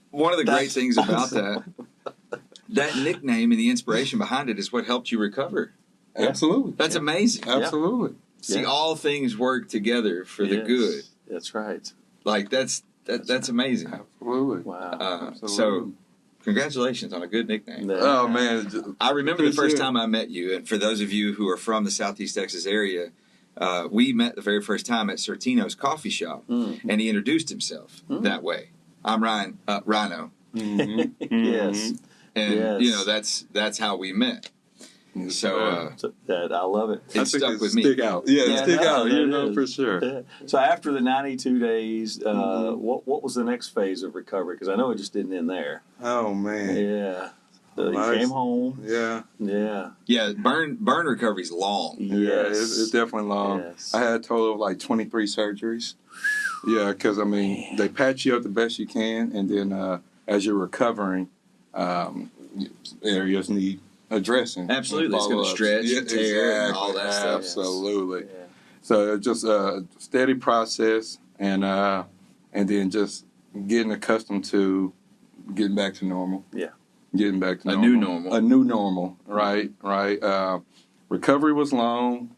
One of the great things about that nickname and the inspiration behind it is what helped you recover. Absolutely. That's amazing. Absolutely. See, all things work together for the good. That's right. Like that's amazing. Absolutely. Wow. So, Absolutely. congratulations on a good nickname. Oh man. I remember the first Appreciate it. time I met you, and for those of you who are from the Southeast Texas area, we met the very first time at Sortino's coffee shop, and he introduced himself that way. I'm Ryno, Yes. and Yes. that's how we met. So I love it. it stuck with me. Stick out. Yeah, Yeah, stick no, out. it is. For sure. Yeah. So after the 92 days, what was the next phase of recovery? Because I know it just didn't end there. Oh man. Yeah. So you Nice. came home. Yeah. Yeah. Yeah, burn recovery's long. Yeah, Yes. it's definitely long. Yes. I had a total of like 23 surgeries. Yeah, because they patch you up the best you can, and then as you're recovering, areas need addressing. Absolutely, it's and going to follow-ups. stretch and tear and all that stuff. Absolutely. Yeah. So it's just a steady process, and then just getting accustomed to getting back to normal. Yeah. Getting back to A normal. new normal. A new normal. Right. Recovery was long.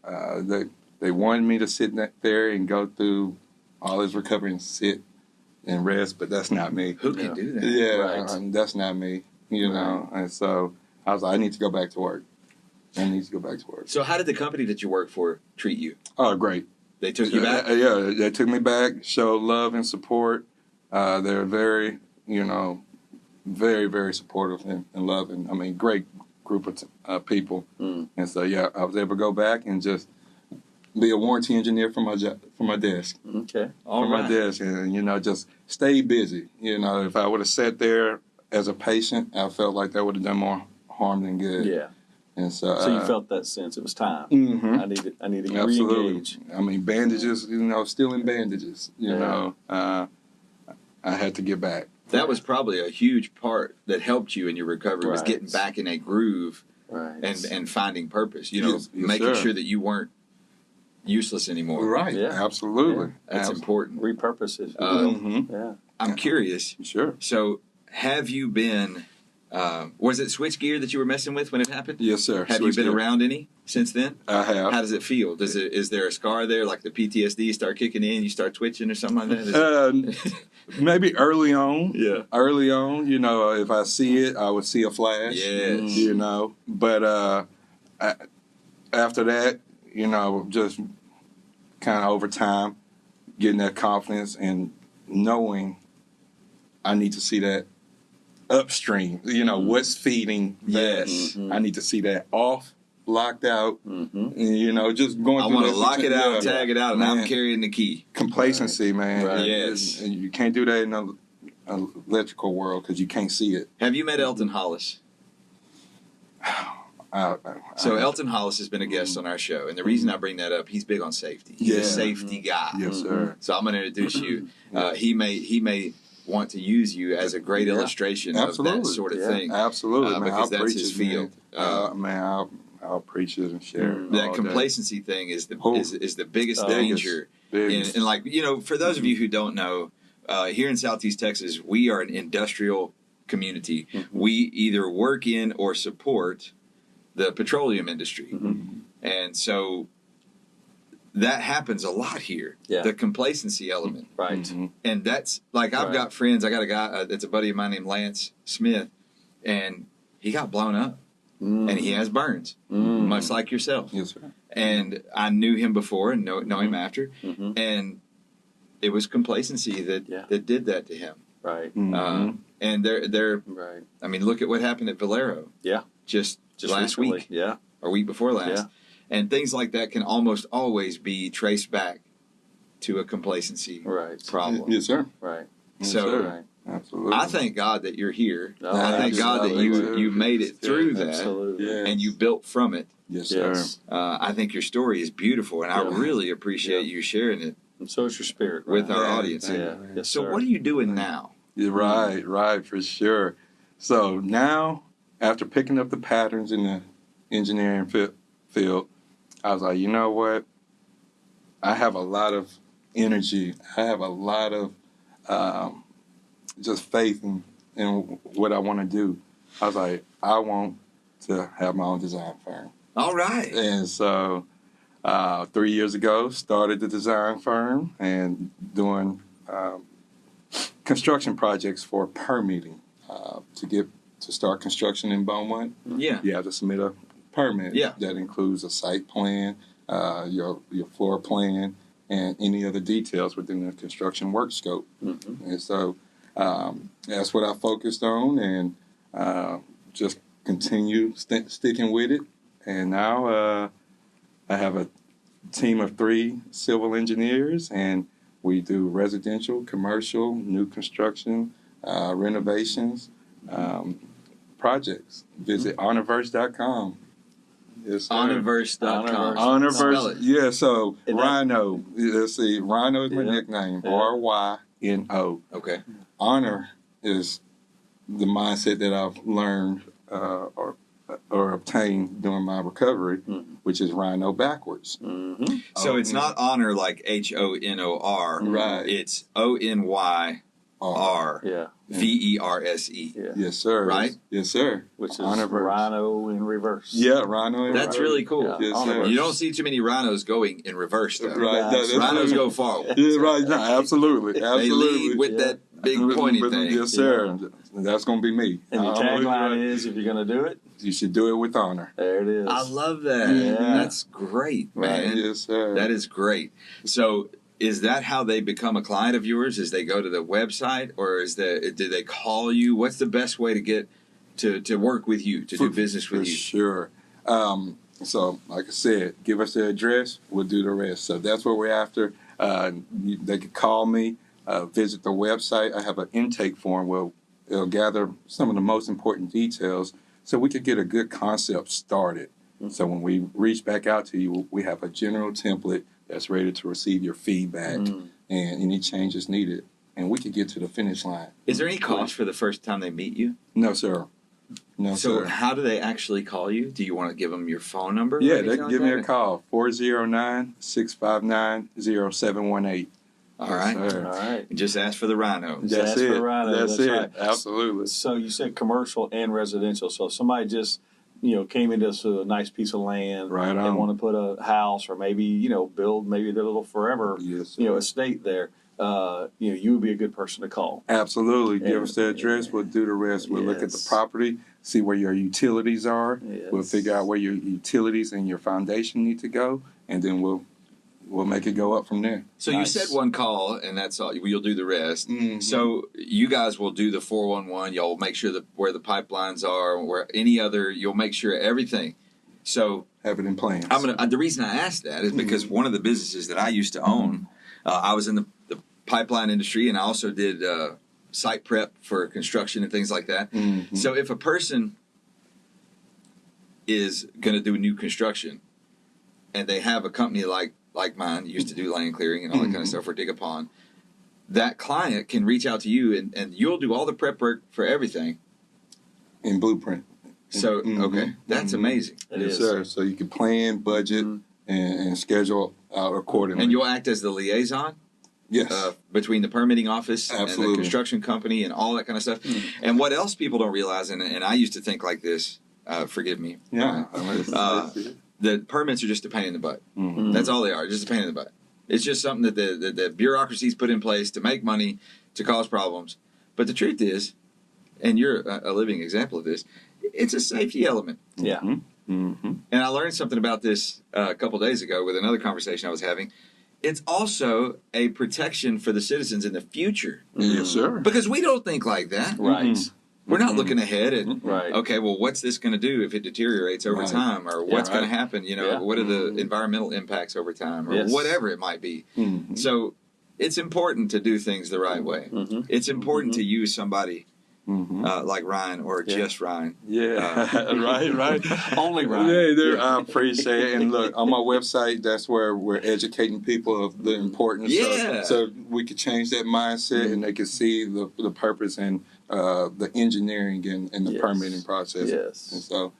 They wanted me to sit there and go through all this recovery and sit and rest, but that's not me. Who can do that? Yeah, Right. that's not me. You know, and so I was like, I need to go back to work. So how did the company that you work for treat you? Oh, great. They took you back? Yeah, they took me back, showed love and support. They're very, very, very supportive and loving. I mean, great group of people. And so, yeah, I was able to go back and just be a warranty engineer for my desk. Okay. All For my right. desk, and just stay busy. If I would have sat there as a patient, I felt like that would have done more harm than good. Yeah. And so, So you felt that sense. It was time. Mhm. I need to Absolutely. re-engage. I mean, bandages, still in bandages, I had to get back. That was probably a huge part that helped you in your recovery was Right. getting back in a groove Right. and finding purpose. Yes, Making sir. sure that you weren't useless anymore. Right. Yeah. Absolutely. That's important. repurpose it. Mhm. Yeah. I'm curious. Sure. So, have you been? Was it switchgear that you were messing with when it happened? Yes, sir. Have you been around any since then? I have. How does it feel? Is there a scar there, like the PTSD start kicking in, you start twitching or something like that? Is it- Maybe early on. Yeah. Early on, if I see it, I would see a flash. Yes. But after that, just kind of over time, getting that confidence and knowing I need to see that upstream. What's feeding that. Yes. I need to see that off, locked out. Mm-hmm. Just going I through want to that lock it out, situation. tag it out, and Man. I'm carrying the key. Complacency, man. Right. Yes. And you can't do that in an electrical world because you can't see it. Have you met Elton Hollis? So Elton Hollis has been a guest on our show, and the reason I bring that up, he's big on safety. He's a Yeah. safety guy. Yes, sir. So I'm going to introduce you. He may want to use you as a great illustration of that sort of thing. Absolutely, man. because I'll that's preach his it, field. Man, I'll preach it and share it. That all day. complacency thing is the Oh. is the biggest Oh. danger. Biggest. And like for those of you who don't know, here in Southeast Texas, we are an industrial community. We either work in or support the petroleum industry, and so that happens a lot here. Yeah. The complacency element. Right. Mhm. And that's like I've got friends. I got a guy that's a buddy of mine named Lance Smith, and he got blown up, and he has burns, much like yourself. Yes, sir. And I knew him before and know him after, and it was complacency that did that to him. Right. And they're Right. I mean, look at what happened at Valero. Yeah. Just last recently. week Yeah. or week before last. And things like that can almost always be traced back to a complacency problem. Yes, sir. Right. Yes, So sir. Right. Absolutely. I thank God that you're here. No, I thank God that absolutely. you made it through that Absolutely. Yeah. and you built from it. Yes, sir. Yes. I think your story is beautiful, and I Yeah. really appreciate Yeah. you sharing it And so is your spirit. with right? our Yeah, audience. thank Yeah. Yes, So sir. what are you doing now? Yeah, right, for sure. So now, after picking up the patterns in the engineering field, I was like, you know what? I have a lot of energy. I have a lot of just faith in what I want to do. I was like, I want to have my own design firm. All right. And so 3 years ago, started the design firm and doing construction projects for permitting. To start construction in Beaumont, Yeah. you have to submit a permit. Yeah. That includes a site plan, your floor plan, and any other details within the construction work scope. Mm-hmm. And so that's what I focused on, and just continue sticking with it. And now I have a team of 3 civil engineers, and we do residential, commercial, new construction, renovations, projects. Visit HonorVerse.com. Yes, sir. HonorVerse.com. Spell HonorVerse. it. Yeah, so And that- Ryno. Let's see. Ryno is my Yeah. nickname. Yeah. RYNO. Okay. Honor is the mindset that I've learned or obtained during my recovery, which is Ryno backwards. Mm-hmm. So it's not honor like HONOR. Right. It's ONYRVERSE. Yeah. Yeah. Yes, sir. Right? Yes, sir. Which is HonorVerse. Rhino in reverse. Yeah, Ryno. in That's reverse. really cool. Yeah. Yes, sir. HonorVerse. You don't see too many rhinos going in reverse, though. Right. Yeah, That's Rhinos true. go forward. Yeah, right. No, absolutely. They Absolutely. lead with Yeah. that big pointy thing. Yes, sir. That's going to be me. And the tagline is, if you're going to do it, you should do it with honor. there it is. I love that. Yeah. That's great, man. Yes, sir. That is great. So, is that how they become a client of yours? Is they go to the website, or do they call you? What's the best way to get to work with you, to do business with for you? sure. So, like I said, give us the address, we'll do the rest. So that's what we're after. They could call me, visit the website. I have an intake form where it'll gather some of the most important details so we could get a good concept started. So when we reach back out to you, we have a general template that's ready to receive your feedback and any changes needed. And we could get to the finish line. Is there any cost for the first time they meet you? No, sir. No, So, sir. how do they actually call you? Do you want to give them your phone number? or Yeah, anything they can like give me that? a call, 409-659-0718. All right. Yes, sir. All right. Just ask for the Rhino. Just That's ask it. for Ryno, That's that's it. right. Absolutely. So you said commercial and residential. So if somebody just, came into a nice piece of land Right and on. want to put a house or maybe, build maybe their little forever, Yes, sir. estate there, you would be a good person to call. Absolutely. Give And- us the address. We'll do the rest. We'll look at the Yes. property, see where your utilities are. We'll Yes. figure out where your utilities and your foundation need to go, and then we'll make it go up from there. So Nice. you said one call, and that's all. You'll do the rest. Mhm. So you guys will do the 411. You'll make sure that where the pipelines are, where any other. You'll make sure everything. So Have it in plans. the reason I asked that is because one of the businesses that I used to own, I was in the pipeline industry, and I also did site prep for construction and things like that. Mhm. So if a person is going to do new construction, and they have a company like mine, used to do land clearing and all that kind of stuff, or dig a pond, that client can reach out to you, and you'll do all the prep work for everything. In blueprint. So Mhm. okay, that's Mhm. amazing. It Yes, is. sir. So you can plan, budget, and schedule out accordingly. And you'll act as the liaison yes. between the permitting office and the Absolutely. construction company and all that kind of stuff. And what else people don't realize, and I used to think like this, forgive me, yeah. the permits are just a pain in the butt. Mhm. That's all they are, just a pain in the butt. It's just something that the bureaucracies put in place to make money, to cause problems. But the truth is, and you're a living example of this, it's a safety element. Yeah. Mm-hmm. And I learned something about this a couple days ago with another conversation I was having. It's also a protection for the citizens in the future. Yes, sir. Because we don't think like that. Right. Mhm. We're not looking ahead at, Right. okay, well, what's this going to do if it deteriorates over Right. time? Or what's right. going to happen? You know, Yeah. what are the environmental impacts over time? Or Yes. whatever it might be. So it's important to do things the right way. It's important to use somebody like Ryan or just Ryan. Yeah, right. Only Ryan. I appreciate it. And look, on my website, that's where we're educating people of the importance. Yeah. So we could change that mindset and they could see the purpose and the engineering and the Yes. permitting process. Yes. And so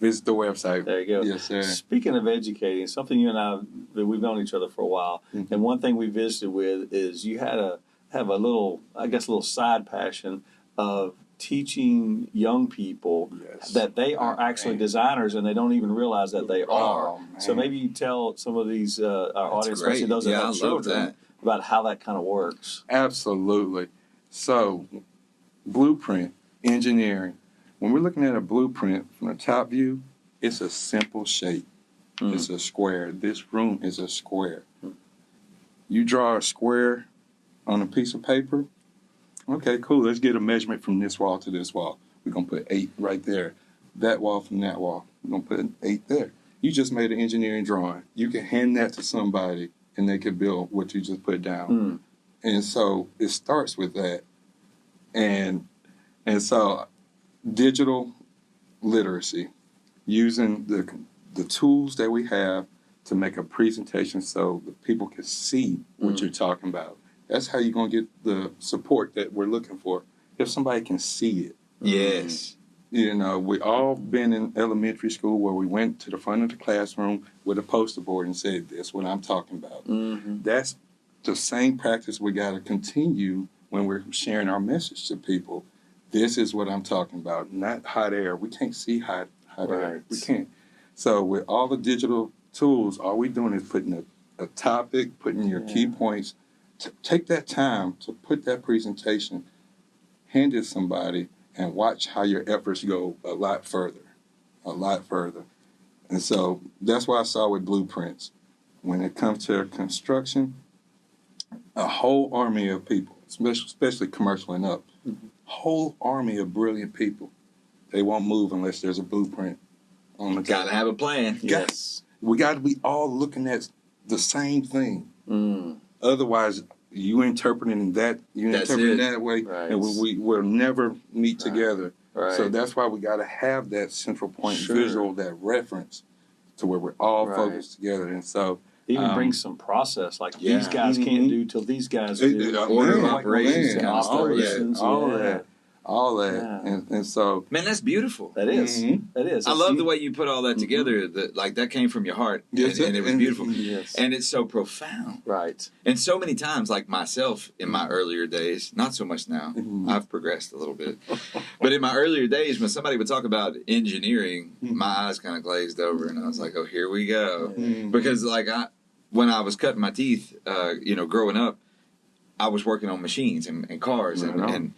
visit the website. There you go. Yes, sir. Speaking of educating, something you and I, we've known each other for a while, and one thing we visited with is you have a little side passion of teaching young people that they are actually designers and they don't even realize that they are. man. So maybe you tell some of these our audience, great. especially those that Yeah, I have love children, that. about how that kind of works. Absolutely. So, blueprint, engineering. When we're looking at a blueprint from the top view, it's a simple shape. It's a square. This room is a square. You draw a square on a piece of paper. Okay, cool. Let's get a measurement from this wall to this wall. We're going to put 8 right there. That wall from that wall. We're going to put 8 there. You just made an engineering drawing. You can hand that to somebody and they can build what you just put down. And so it starts with that. And so digital literacy, using the tools that we have to make a presentation so that people can see what you're talking about. That's how you're going to get the support that we're looking for. If somebody can see it. Yes. You know, we all been in elementary school where we went to the front of the classroom with a poster board and said, "This what I'm talking about." That's the same practice we got to continue when we're sharing our message to people. This is what I'm talking about, not hot air. We can't see hot air. We can't. So with all the digital tools, all we're doing is putting a topic, putting your key points. Take that time to put that presentation, hand it to somebody, and watch how your efforts go a lot further. And so that's what I saw with blueprints. When it comes to construction, a whole army of people, especially commercial and up, whole army of brilliant people. They won't move unless there's a blueprint on the Got to table. have a plan. Yes. We got to be all looking at the same thing. Otherwise, you interpreting that way, Right. and we will never meet together. Right. So that's why we got to have that central point Sure. visual, that reference, to where we're all Right. focused together. And so Even brings some process like Yeah. these guys can't do till these guys do. Order of man, operations, man, operations, all yeah. that. All that. Yeah. And so, Man, that's beautiful. That is. That is. I love the way you put all that together. That came from your heart, Yes, and it was and- beautiful. Yes. And it's so profound. Right. And so many times, like myself in my earlier days, not so much now. I've progressed a little bit. But in my earlier days, when somebody would talk about engineering, my eyes kind of glazed over, and I was like, "Oh, here we go." Because when I was cutting my teeth, growing up, I was working on machines and cars, and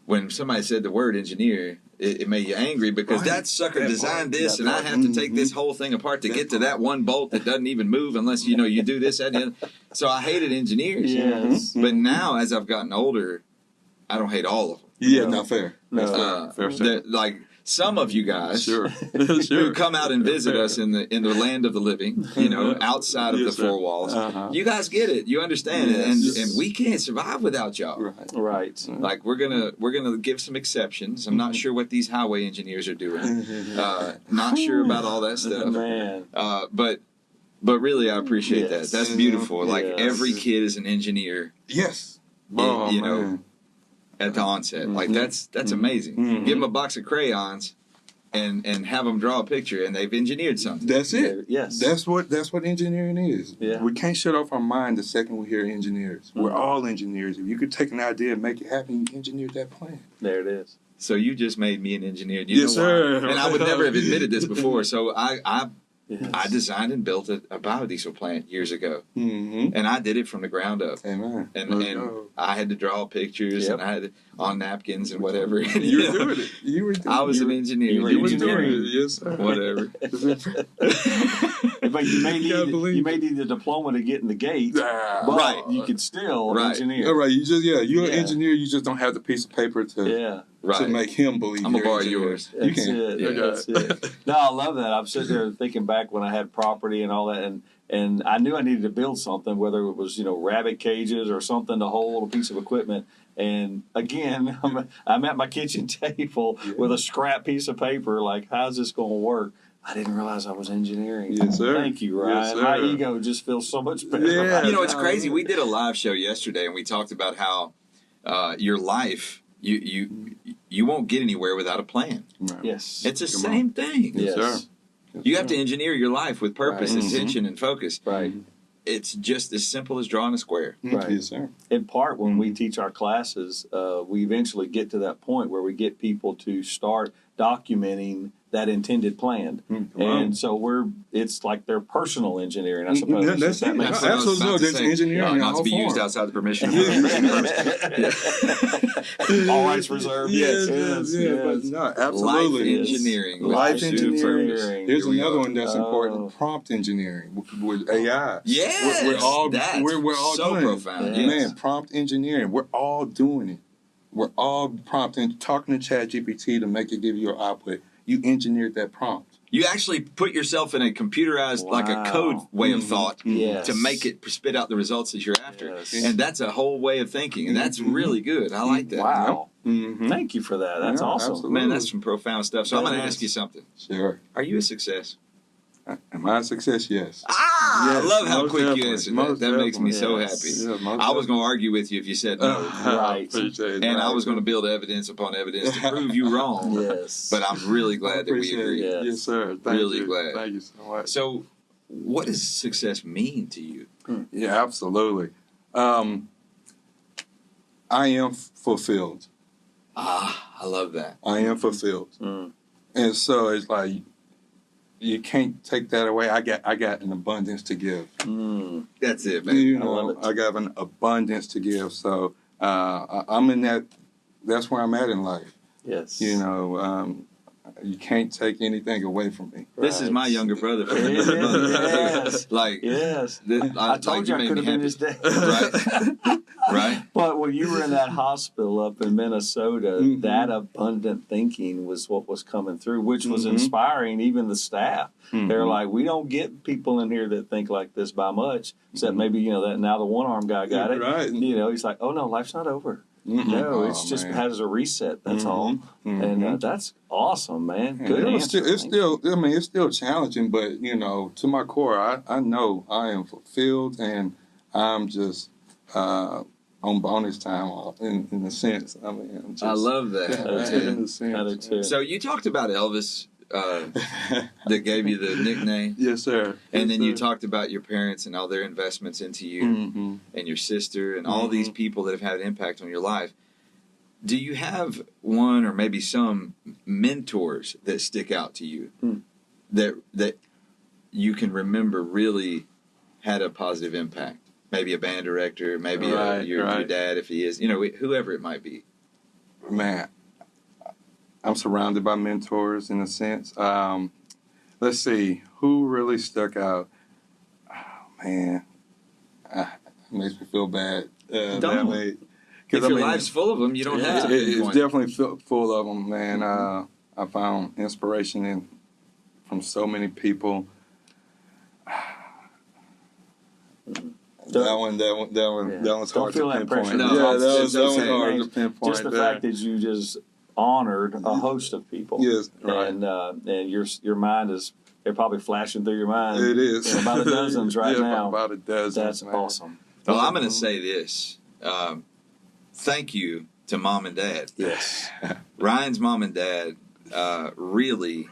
when somebody said the word engineer, it made you angry because that sucker designed this, and I have to take this whole thing apart to get to that one bolt that doesn't even move unless you do this, that, and the other. So I hated engineers. Yes. But now, as I've gotten older, I don't hate all of them. yeah, not fair. No. Fair. Like some of you guys Sure. who come out and visit us in the land of the living, outside of the four walls. You guys get it. You understand it, and we can't survive without y'all. Right. Right. Like we're gonna give some exceptions. I'm not sure what these highway engineers are doing. Not sure about all that stuff. Man. But really, I appreciate that. That's beautiful. Like Yes. every kid is an engineer Yes. you know, man. at the onset. Like that's amazing. Give them a box of crayons and have them draw a picture, and they've engineered something. That's it. Yes. That's what engineering is. Yeah. We can't shut off our mind the second we hear engineers. We're all engineers. If you could take an idea and make it happen, you engineered that plan. There it is. So you just made me an engineer. You Yes, know why? sir. And I would never have admitted this before. So I Yes. designed and built a biodiesel plant years ago, Mm-hmm. and I did it from the ground up. Amen. And I had to draw pictures, and I had on napkins and whatever. You were doing it. You were doing I was you an were- engineer. you were You You were engineering. doing it. Yes, sir. whatever. But you may gotta believe need the diploma to get in the gate, Ah, but Right. you could still Right. engineer. All right. You're Yeah. an engineer. You just don't have the piece of paper to. Yeah. Right. make him believe. I'm gonna you're borrow engineering. yours. You That's can't. it. Yeah. That's it. No, I love that. I'm sitting there thinking back when I had property and all that, and I knew I needed to build something, whether it was rabbit cages or something to hold a piece of equipment. And again, I'm at my kitchen table with a scrap piece of paper. Like, how's this going to work? I didn't realize I was engineering. Yes, sir. Thank you, Ryan. Yes, sir. My ego just feels so much better. Yeah. about it. It's crazy. We did a live show yesterday, and we talked about how your life, you won't get anywhere without a plan. Right. Yes. It's the Come same thing. Yes. sir. You have to engineer your life with purpose, Right. intention, and focus. Right. It's just as simple as drawing a square. Right. Yes, sir. In part, when we teach our classes, we eventually get to that point where we get people to start documenting that intended plan. Come on. And so it's like their personal engineering, I suppose. Yeah, that's if that it. makes That's sense. what I was Absolutely. about to That's say. engineering in Not to all be used forms. outside the permission. All rights reserved. Yes, but no, absolutely. Life engineering. Life Super engineering. purpose. Here's Here we another go. one that's important: prompt engineering with AI. Yes, we're all that's we're all so doing profound. it. Yes. Man, prompt engineering. We're all doing it. We're all prompting, talking to ChatGPT to make it give you an output. You engineered that prompt. You actually put yourself in a computerized, like a code Wow. way of thought Yes. to make it spit out the results that you're after. Yes. And that's a whole way of thinking, and that's really good. I like that. Wow. Mm-hmm. Thank you for that. That's Yeah, awesome. absolutely. Man, that's some profound stuff. So I'm That going to is. ask you something. Sure. Are you a success? Am I a success? Yes. Ah, Yes, I love how most quick you definitely. answered that. Most That makes me so definitely. happy. Yeah, most I was going to argue with you if you said no. Right. Appreciate it. And I was going to build evidence upon evidence to prove you wrong. Yes. But I'm really glad that we Appreciate agree. it. Yes. Yes, sir. Thank Really you. glad. Thank you so much. So, what does success mean to you? Yeah, absolutely. I am fulfilled. Ah, I love that. I am fulfilled. Mm. And so it's like you can't take that away. I got an abundance to give. Mm. That's it, man. You I love know, it. I got an abundance to give. So I'm in that. That's where I'm at in life. Yes. You know, you can't take anything away from me. This is my Right. younger brother. Yes. Like, Yes. I told you I could have been his dad. Right? Right? But when you were in that hospital up in Minnesota, Mhm. that abundant thinking was what was coming through, which was Mhm. inspiring even the staff. Mhm. They're like, we don't get people in here that think like this by much, except Mhm. maybe, that now the one arm guy got it. Right. He's like, oh no, life's not over. Mm-mm. No, Oh, it's just man. has a reset. That's Mhm. all. And Mhm. that's awesome, man. And Good it's answer. still, I mean, it's still challenging, but to my core, I know I am fulfilled, and I'm just on bonus time in a sense. I mean, I'm just, I love that. That's in it. a sense. I do too. So, you talked about Elvis that gave you the nickname. Yes, sir. And then you yes, talked about your parents and all their investments into you Mm-hmm. and your sister and all Mhm. these people that have had an impact on your life. Do you have one or maybe some mentors that stick out to you Hmm. that you can remember really had a positive impact? Maybe a band director, maybe your Right. dad if he is, whoever it might be. Man, I'm surrounded by mentors in a sense. Let's see, who really stuck out? Oh, man, it makes me feel bad. Don't. If Because your life's full of them, you don't have to it's pinpoint. definitely full of them, man. I found inspiration from so many people. That one's Don't hard feel to that pressure. pinpoint. No, yeah, that it's was okay. hard to pinpoint. Just the there. fact that you just honored a host of people. Yes, right. And your mind is, they're probably flashing through your mind. It is. About a dozens right Yeah, now. About a dozen. That's man. awesome. Well, I'm going to say this. Thank you to mom and dad. Yes. Ryan's mom and dad really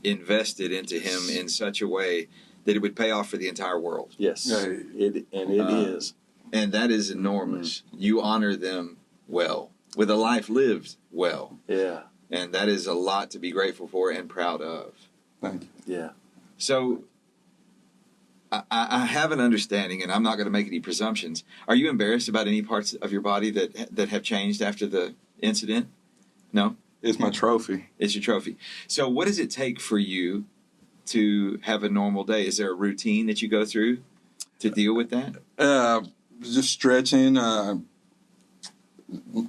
invested into him in such a way that it would pay off for the entire world. Yes. Yeah. It is. And that is enormous. You honor them well, with a life lived well. Yeah. And that is a lot to be grateful for and proud of. Thank you. Yeah. So I have an understanding, and I'm not going to make any presumptions. Are you embarrassed about any parts of your body that have changed after the incident? No? It's my trophy. It's your trophy. So what does it take for you to have a normal day? Is there a routine that you go through to deal with that? Just stretching,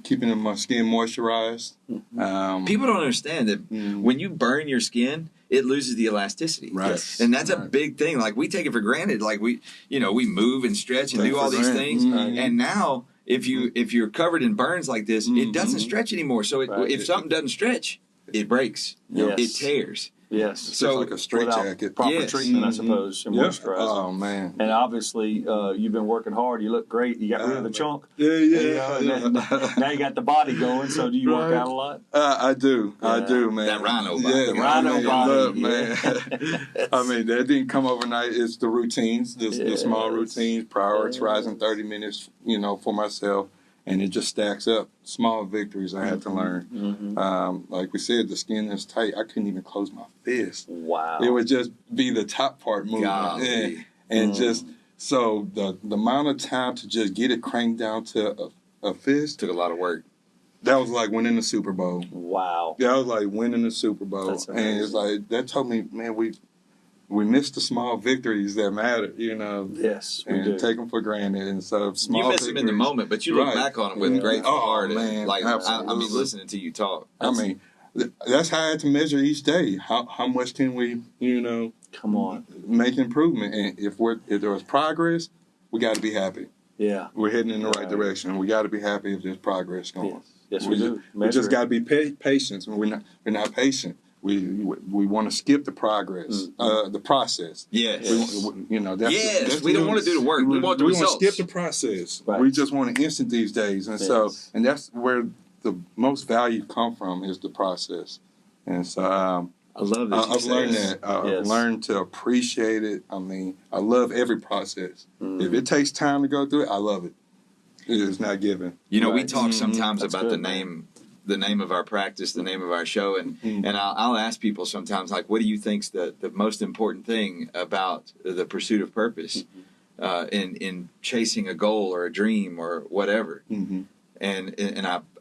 keeping my skin moisturized. People don't understand that when you burn your skin, it loses the elasticity. Right. Yes. And that's a big thing. Like, we take it for granted. Like, we move and stretch and Take do it all for these granted. things. And now, if you're covered in burns like this, it doesn't stretch anymore. So Right. if something doesn't stretch, it breaks. Yes. It tears. Yes. So It's like a straight Without jacket. proper Yes. treatment, I suppose, and Yeah. moisturizing. Oh man. And obviously, you've been working hard. You look great. You got rid of the chunk. Yeah, And now you got the body going. So do you work Right. out a lot? I do, man. That Ryno body. Yeah, The Ryno body. Look, man. I mean, that didn't come overnight. It's the routines, the small routines, prioritizing 30 minutes, for myself, and it just stacks up. Small victories I had to learn. Like we said, the skin is tight. I couldn't even close my fist. Wow. It would just be the top part moving, Golly. and just so the amount of time to just get it cranked down to a fist. Took a lot of work. That was like winning the Super Bowl. Wow. That was like winning the Super Bowl. That's And amazing. it's like, that told me, man, we missed the small victories that matter, Yes, we and do. take them for granted. And so small You miss them in the victories- moment, but you look Right. back on them with Yeah. grateful Oh, heart. And man, like, I mean, absolutely. listening to you talk. I mean, that's how I had to measure each day. How much can we, Come on. make improvement? And if there was progress, we got to be happy. Yeah. We're heading in the right Right. direction. We got to be happy if there's progress going. Yes. Yes, we do. We just got to be patient. We're not patient. We want to skip the progress, the process. Yes. That's We don't want to do the work. We want the we results. want to skip the process. Right. We just want an instant these days, and Yes. and that's where the most value come from is the process. And so I love that. I've learned that. I've Yes. learned to appreciate it. I mean, I love every process. Mm. If it takes time to go through it, I love it. It is not given. We Right. talk sometimes That's about good, the name of our practice, the name of our show, and I'll ask people sometimes, like, what do you think's the most important thing about the pursuit of purpose in chasing a goal or a dream or whatever? Mm-hmm. And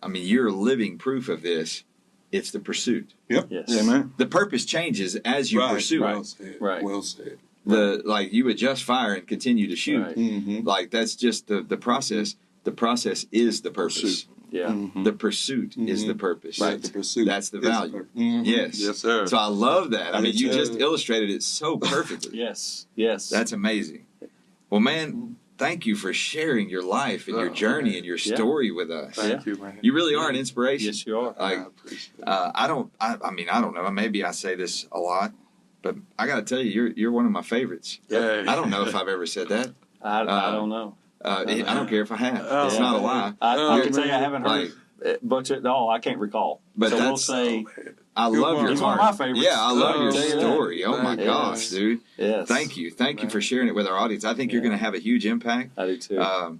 I mean, you're living proof of this. It's the pursuit. Yep. Yes. Yeah, man. The purpose changes as you pursue Well it. said. Right. Well said. Like, you adjust fire and continue to shoot. Right. Mm-hmm. Like, that's just the process. The process is the purpose. Pursuit. Yeah. Mm-hmm. The pursuit is the purpose. Right. The pursuit. That's the is value. purpose. Mhm. Yes. Yes, sir. So I love that. I mean, you Me just too. illustrated it so perfectly. Yes. Yes. That's amazing. Well, man, thank you for sharing your life and your Oh, journey man. and your Yeah. story with us. Thank you, man. You really are an inspiration. Yes, you are. Like, I appreciate it. I don't know. Maybe I say this a lot, but I got to tell you, you're one of my favorites. Yeah. I don't know if I've ever said that. I don't know. I don't care if I have. Oh, It's not a lie. I Oh, can tell you I man. haven't heard a bunch of. No, I can't recall. But so we'll that's- say I love your He's heart. one of my favorites. Yeah, I love Oh, your I'll tell you that. story. Oh my Thank gosh, you. dude. yes. Thank you for sharing it with our audience. I think you're Yeah. going to have a huge impact. I do too.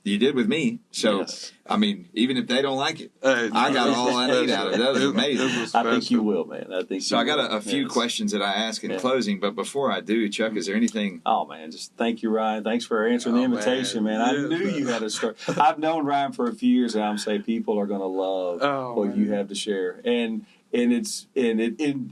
You did with me. So, Yes. I mean, even if they don't like it, Hey, I got all I need out of it. That was amazing. I think you will, man. I think. So you I got will. a few Yes. questions that I ask in Yeah. closing, but before I do, Chuck, is there anything? Oh man, just thank you, Ryan. Thanks for answering the Oh, invitation, man. man. I Yes, knew man. you had a story. I've known Ryan for a few years, and I'm saying people are going to love Oh, what man. you have to share. And it's in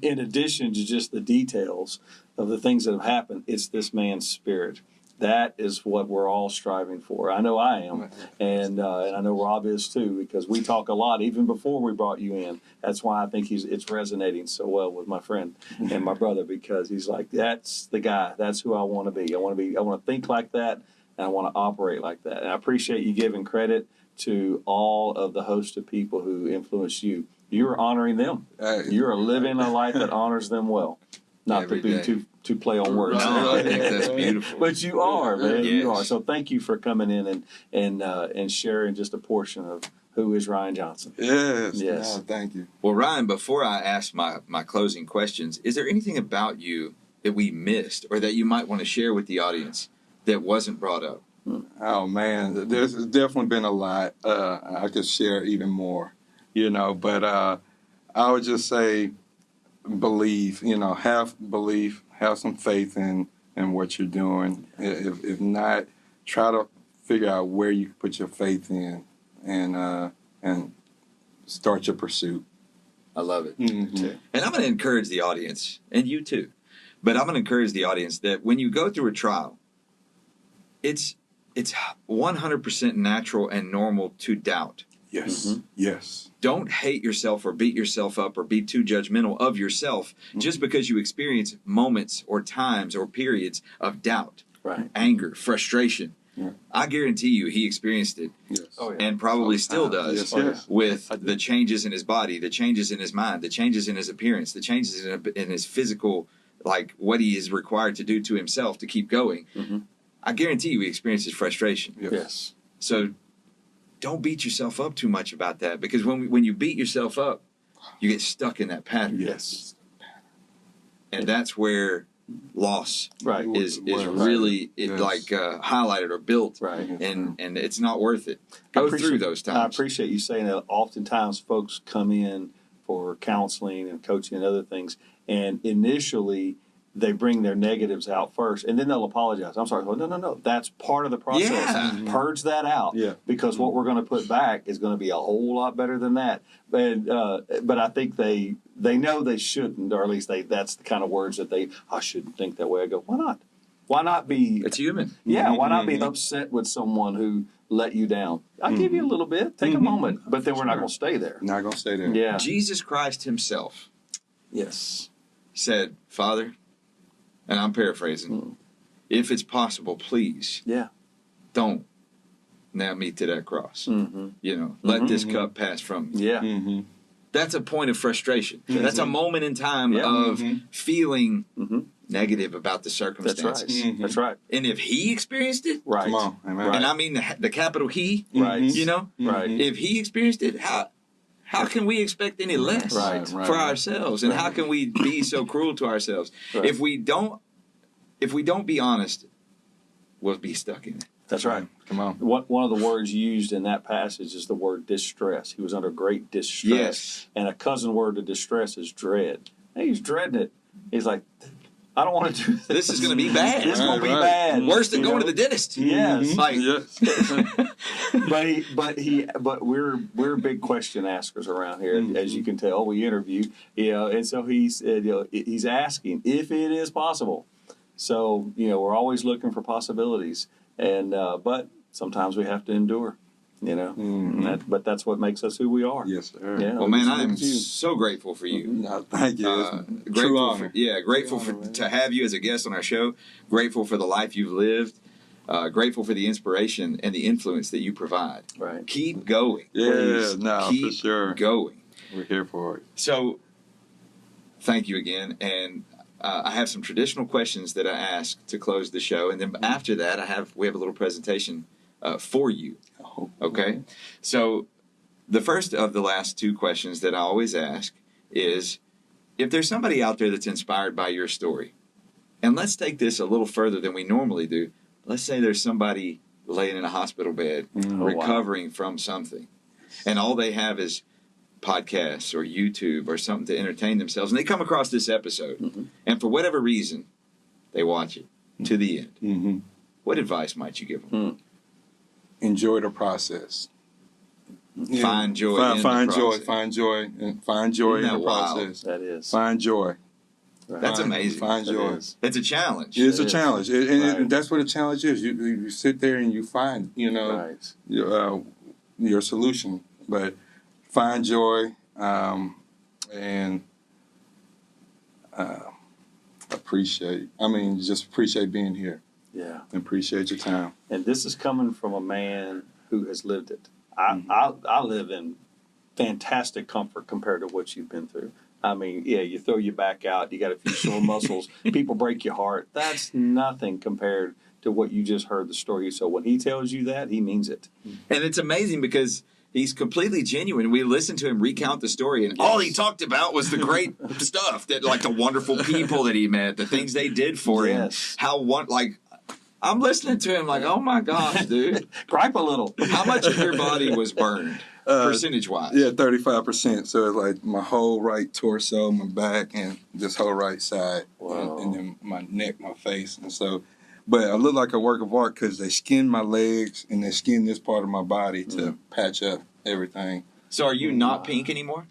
addition to just the details of the things that have happened, it's this man's spirit. That is what we're all striving for. I know I am, and I know Rob is too, because we talk a lot even before we brought you in. That's why I think it's resonating so well with my friend and my brother, because he's like, that's the guy. That's who I want to be. I want to think like that, and I want to operate like that. And I appreciate you giving credit to all of the host of people who influence you. You're honoring them. Hey. You're living a life that honors them well. Not Every to be day. too play on words. No, I think that's beautiful. But you are, man. Yes. You are. So thank you for coming in and sharing just a portion of who is Ryan Johnson. Yes. Yes. No, thank you. Well, Ryan, before I ask my closing questions, is there anything about you that we missed or that you might want to share with the audience that wasn't brought up? Oh man, there's definitely been a lot. I could share even more, but I would just say believe, have belief, have some faith in what you're doing. If not, try to figure out where you can put your faith in and start your pursuit. I love it. Mm-hmm. And I'm going to encourage the audience, and you too, but I'm going to encourage the audience that when you go through a trial, it's 100% natural and normal to doubt. Yes. Mm-hmm. Yes. Don't hate yourself or beat yourself up or be too judgmental of yourself just because you experience moments or times or periods of doubt, Right. anger, frustration. Yeah. I guarantee you he experienced it Yes. Oh, yeah. and probably still Sometimes. does Yes, yes. with I do. the changes in his body, the changes in his mind, the changes in his appearance, the changes in his physical, like what he is required to do to himself to keep going. Mm-hmm. I guarantee you he experiences frustration. Yes. Yes. So don't beat yourself up too much about that, because when you beat yourself up, you get stuck in that pattern. Yes. And that's where loss Right. is Right. really Yes. highlighted or built. Right. And it's not worth it. I Go appreciate- through those I times. appreciate you saying that. Oftentimes, folks come in for counseling and coaching and other things, and initially they bring their negatives out first, and then they'll apologize. I'm sorry. Well, no. That's part of the process. Yeah. Purge that out. Yeah. Because what we're going to put back is going to be a whole lot better than that. But I think they know they shouldn't, or at least that's the kind of words that I shouldn't think that way. I go, why not? Why not be? It's human. Yeah, why not be Mhm. upset with someone who let you down? I'll give you a little bit. Take a Mhm. moment. But then we're not Sure. going to stay there. Not gonna stay there. Yeah. Jesus Christ himself Yes. said, Father, and I'm paraphrasing, Mm. if it's possible, please Yeah. don't nail me to that cross. Mm-hmm. Let this Mhm. cup pass from me. Yeah. Mm-hmm. That's a point of frustration. Mhm. That's a moment in time Yeah. of Mhm. feeling Mm-hmm. negative about the That's circumstances. right. Mhm. That's right. And if he experienced it, Right. Come on. Amen. Right. and I mean the capital He, Right. Mhm. Right. if he experienced it, how can we expect any less Right. for ourselves? And how can we be so cruel to ourselves? Right. If we don't be honest, we'll be stuck in it. That's right. Come on. One of the words used in that passage is the word distress. He was under great distress. Yes. And a cousin word to distress is dread. Hey, he's dreading it. He's like, I don't want to do this. This is going to be bad. This is going to be Right. bad. Worse than You going know? to the dentist. Yes. Like, Yes. but we're big question askers around here, as you can tell. We interview, and so he said, he's asking if it is possible. So we're always looking for possibilities, and but sometimes we have to endure, Mhm. but that's what makes us who we are. Yes, sir. Yeah. well, man, I am Look at you. so grateful for you. No, thank you. It's a true Grateful honor. grateful True honor, man. to have you as a guest on our show. Grateful for the life you've lived. Grateful for the inspiration and the influence that you provide. Right. Keep going. Yeah, Please. no, Keep for sure. going. We're here for it. So, thank you again. And I have some traditional questions that I ask to close the show, and then after that, we have a little presentation for you. Oh, Okay, so the first of the last two questions that I always ask is, if there's somebody out there that's inspired by your story, and let's take this a little further than we normally do. Let's say there's somebody laying in a hospital bed, Mhm. Oh, wow. recovering from something, and all they have is podcasts or YouTube or something to entertain themselves, and they come across this episode, Mhm. and for whatever reason, they watch it to the end. Mm-hmm. What advice might you give them? Enjoy the process. Find joy in the Find joy. process. Find joy. And find joy Isn't in the that wild? process. That is. Find joy. Right. That's Find- amazing. Find That joy. is. It's a challenge. It's It a is. challenge, Right. and that's what a challenge is. You sit there and you find, Right. your solution, but find joy and appreciate. Just appreciate being here Yeah. and appreciate your time. And this is coming from a man who has lived it. I live in fantastic comfort compared to what you've been through. You throw your back out, you got a few sore muscles, people break your heart. That's nothing compared to what you just heard the story. So when he tells you that, he means it. And it's amazing because he's completely genuine. We listened to him recount the story, and all he talked about was the great stuff, that like the wonderful people that he met, the things they did for him. Yes. I'm listening to him like, oh my gosh, dude. Gripe a little. How much of your body was burned, percentage-wise? Yeah, 35%. So it's like my whole right torso, my back, and this whole right side, Wow. and then my neck, my face, and so. But I look like a work of art because they skinned my legs and they skinned this part of my body to patch up everything. So are you not pink anymore?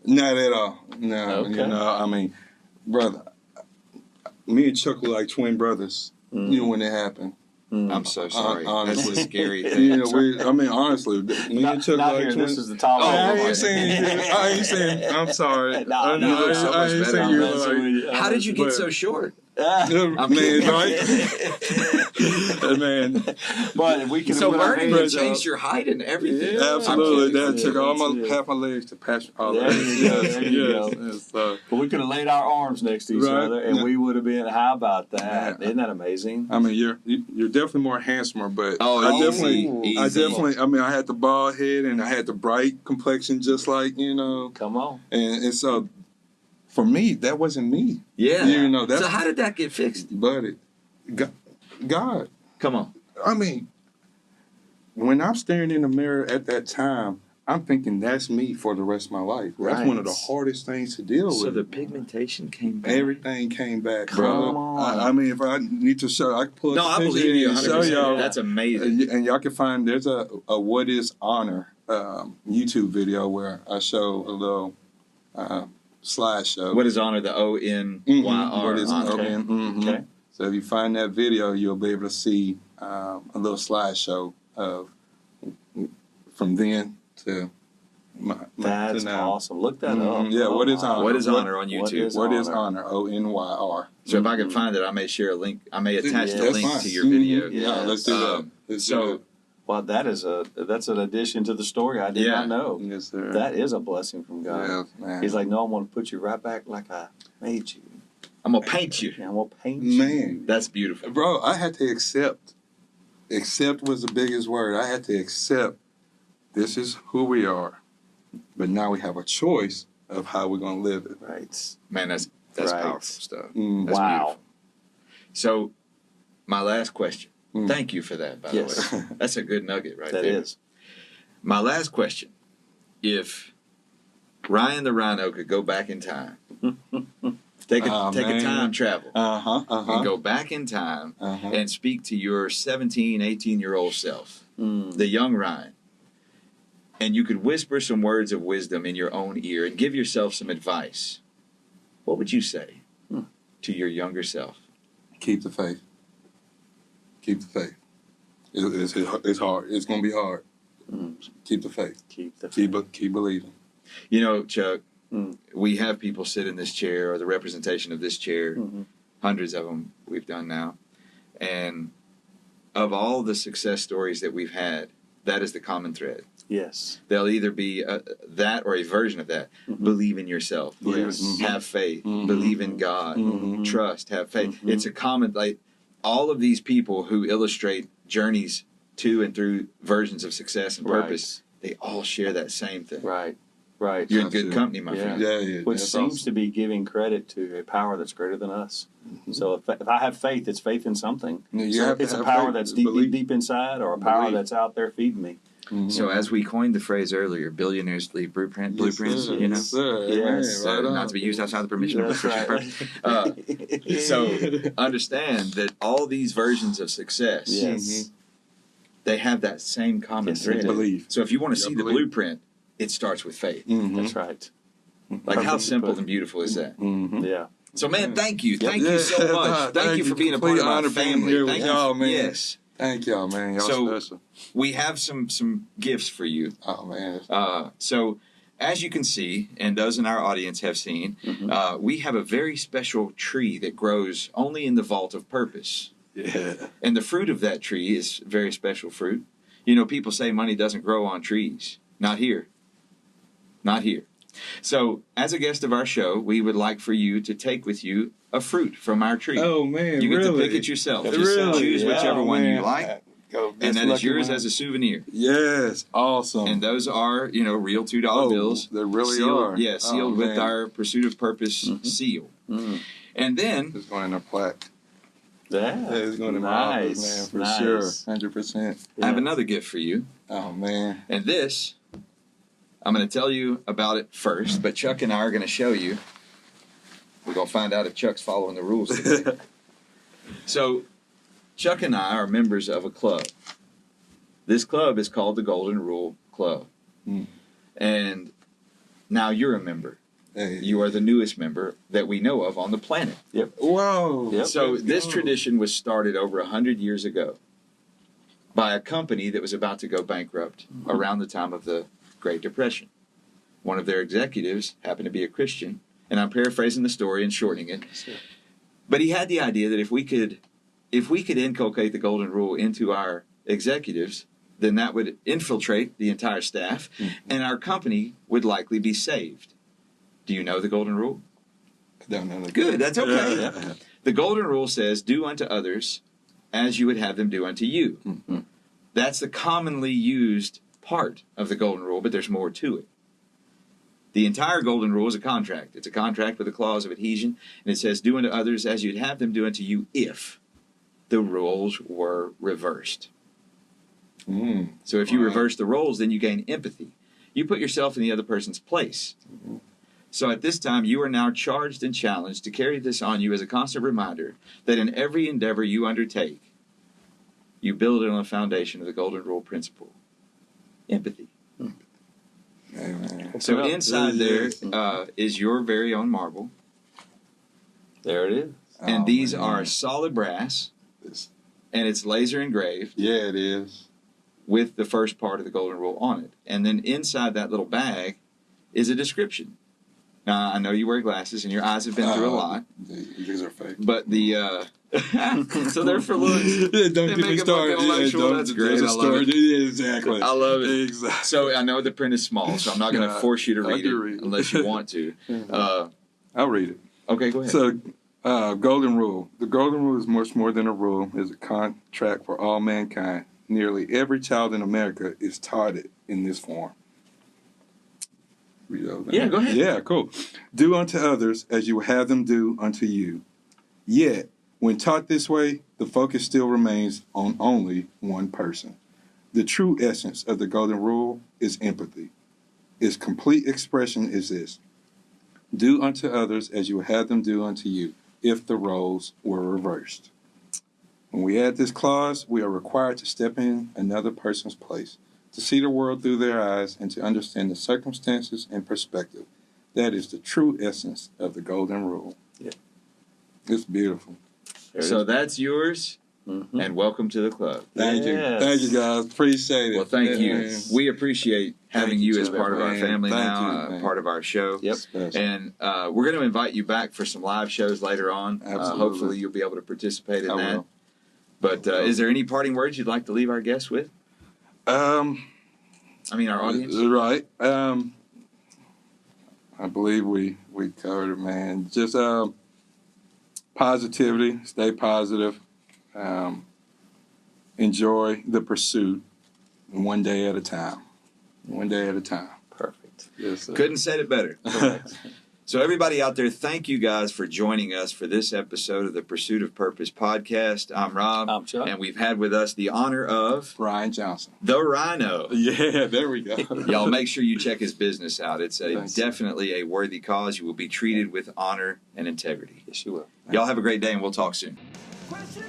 Not at all. No, Okay. Brother, me and Chuck were like twin brothers. Mm. When it happened, I'm so sorry. Honestly. That's a scary thing. Yeah, honestly, me and Chuck Not like here. 20 This is the top. Oh, I okay. ain't saying. I'm sorry. No, I you look so much ain't better. saying I'm you messing with like. you. How did you get But- so short? Man, kidding. right? Man, But if we can So put our learning hands to up- change your height and everything. Yeah. absolutely. I'm That kidding. took all That's it. half my legs to patch all There that. you go, there you go. Yes, But we could have laid our arms next to each Right. other, and Yeah. we would have been. How about that? Yeah. Isn't that amazing? I mean, you're definitely more handsomer, but Oh, I easy, definitely. I mean, I had the bald head and I had the bright complexion, just like Come on. and so for me, that wasn't me. Yeah. That's So how did that get fixed? but God. Come on. I mean, when I'm staring in the mirror at that time, I'm thinking that's me for the rest of my life. That's Right. one of the hardest things to deal So with. the pigmentation came back. Everything came back, Come brother. on. I mean, if I need to show, I can pull No, up the I picture believe you and 100%. show y'all. That's amazing. And y'all can find there's a What is Honor YouTube video where I show a little slideshow. What is honor? The ONYR. What is honor. Okay. Okay. So if you find that video, you'll be able to see a little slideshow of from then to That's to now. awesome. Look that Mhm. up. Yeah, what is honor? What is honor on YouTube? What is Honor? ONYR. So if I can find it, I may share a link. I may attach Yeah, the that's link fine. to your video. Mhm. Yeah, let's do that. Let's do So Well, that's an addition to the story I did Yeah. not know. that. Yes, sir. That is a blessing from God. Yeah, man. He's like, no, I'm going to put you right back like I made you. I'm gonna paint you. And I'm going to paint you. Man, That's beautiful. bro, I had to accept. Accept was the biggest word. I had to accept this is who we are, but now we have a choice of how we're going to live it. Right. Man, that's Right. powerful stuff. Mm. That's Wow. beautiful. So my last question. Mm. Thank you for that, by Yes. the way. That's a good nugget right That there. is. My last question. If Ryan the Ryno could go back in time, take a Man. time travel Uh-huh. and go back in time Uh-huh. and speak to your 17, 18-year-old self, the young Ryan, and you could whisper some words of wisdom in your own ear and give yourself some advice, what would you say to your younger self? Keep the faith. Keep the faith. It's hard. It's going to be hard. Keep the faith. Keep the Keep believing. You know, Chuck, Mm. we have people sit in this chair or the representation of this chair, hundreds of them we've done now. And of all the success stories that we've had, that is the common thread. Yes. They'll either be that or a version of that. Believe in yourself. Yes. Have faith. Mhm. Believe in God. Mhm. Trust. Have faith. Mhm. It's a common, like, all of these people who illustrate journeys to and through versions of success and purpose, they all share that same thing. Right. Right. You're in good company, my Yeah. friend. Yeah. Which that's seems awesome. to be giving credit to a power that's greater than us. So if I have faith, it's faith in something. Yeah, you So have to it's a have power faith, that's deep, believe. deep inside, or a power Believe. that's out there feeding me. So as we coined the phrase earlier, billionaires leave blueprints, Yes, sir. you know, Yes, sir. Yes. Amen. Right not on. to be used outside the permission of That's prescription right. purpose. So understand that all these versions of success, Yes. they have that same common Yes, they thread. do. Believe. So if you want to Yeah, see the believe. blueprint, it starts with faith. Mhm. That's right. Like how Perfectly simple put. and beautiful is that? Mhm. Yeah. So man, thank you. Yep. Thank you so Yeah, much. Thank you for being a part complete of my honor being family. here with Thank y'all, you. man. Yes. Thank y'all, man. Y'all So- special. We have some gifts for you. Oh man. So as you can see, and those in our audience have seen, we have a very special tree that grows only in the vault of purpose. Yeah. And the fruit of that tree is very special fruit. You know, people say money doesn't grow on trees. Not here. Not here. So, as a guest of our show, we would like for you to take with you a fruit from our tree. Oh man. you get really? to pick it yourself. Just Really? choose whichever Oh, one you man. like, Go, and that is yours as a souvenir. Yes. Awesome. And those are, you know, real $2 bills. They really sealed, are. Yeah, sealed with man. our Pursuit of Purpose seal. And then, It's going in a plaque. Yeah. Yeah, it's going in my Nice. office, man, for Nice. sure. 100%. I have another gift for you. Oh man. And this, I'm going to tell you about it first, but Chuck and I are going to show you. We're going to find out if Chuck's following the rules today. So, Chuck and I are members of a club. This club is called the Golden Rule Club. Mm. And now you're a member. Hey. You are the newest member that we know of on the planet. Whoa. Yep. So this Whoa. tradition was started over 100 years ago by a company that was about to go bankrupt around the time of the Great Depression. One of their executives happened to be a Christian, and I'm paraphrasing the story and shortening it. But he had the idea that if we could inculcate the golden rule into our executives, then that would infiltrate the entire staff, and our company would likely be saved. Do you know the golden rule? Good, that's okay. Yeah. The golden rule says, do unto others as you would have them do unto you. Mm-hmm. That's the commonly used part of the golden rule, but there's more to it. The entire golden rule is a contract. It's a contract with a clause of adhesion, and it says, do unto others as you'd have them do unto you if the roles were reversed. So if you reverse the roles, then you gain empathy. You put yourself in the other person's place. So at this time, you are now charged and challenged to carry this on you as a constant reminder that in every endeavor you undertake, you build it on the foundation of the golden rule principle. Empathy. Amen. So inside there is your very own marble. There it is. And Oh, these man. are solid brass, This- and it's laser engraved Yeah, it is. with the first part of the golden rule on it. And then inside that little bag is a description. Now, I know you wear glasses, and your eyes have been through a lot, These are fake. but the... so they're for looks. Don't They get make me it look started. intellectual. That's great. there's a I love story. it. Yeah, exactly. I love it. Exactly. So I know the print is small, so I'm not going to force you to I read can it read it. unless you want to. I'll read it. Okay, go ahead. So, golden rule. The golden rule is much more than a rule. It's a contract for all mankind. Nearly every child in America is taught it in this form. Read over that. Yeah, go ahead. Yeah, cool. Do unto others as you would have them do unto you. Yet, when taught this way, the focus still remains on only one person. The true essence of the golden rule is empathy. Its complete expression is this: do unto others as you would have them do unto you, if the roles were reversed. When we add this clause, we are required to step in another person's place, to see the world through their eyes, and to understand the circumstances and perspective. That is the true essence of the golden rule. Yeah. It's beautiful. So that's yours, and welcome to the club. Thank you. Yes. Thank you, guys. Appreciate it. Well, thank you. Man. We appreciate having Thank you you, as part of our man. family Thank now, you, man. part of our show. Yep. Special. And we're going to invite you back for some live shows later on. Absolutely. Hopefully you'll be able to participate in I that. will. But is there any parting words you'd like to leave our guests with? I mean, our audience? Right. I believe we covered it, man. Just positivity. Stay positive. Enjoy the pursuit, one day at a time. One day at a time. Perfect. Yes, sir. Couldn't said it better. So everybody out there, thank you guys for joining us for this episode of the Pursuit of Purpose podcast. I'm Rob. I'm Chuck. And we've had with us the honor of Brian Johnson. the Ryno. Yeah, there we go. Y'all make sure you check his business out. It's Thanks. definitely a worthy cause. You will be treated with honor and integrity. Yes, you will. Y'all have a great day, and we'll talk soon. Question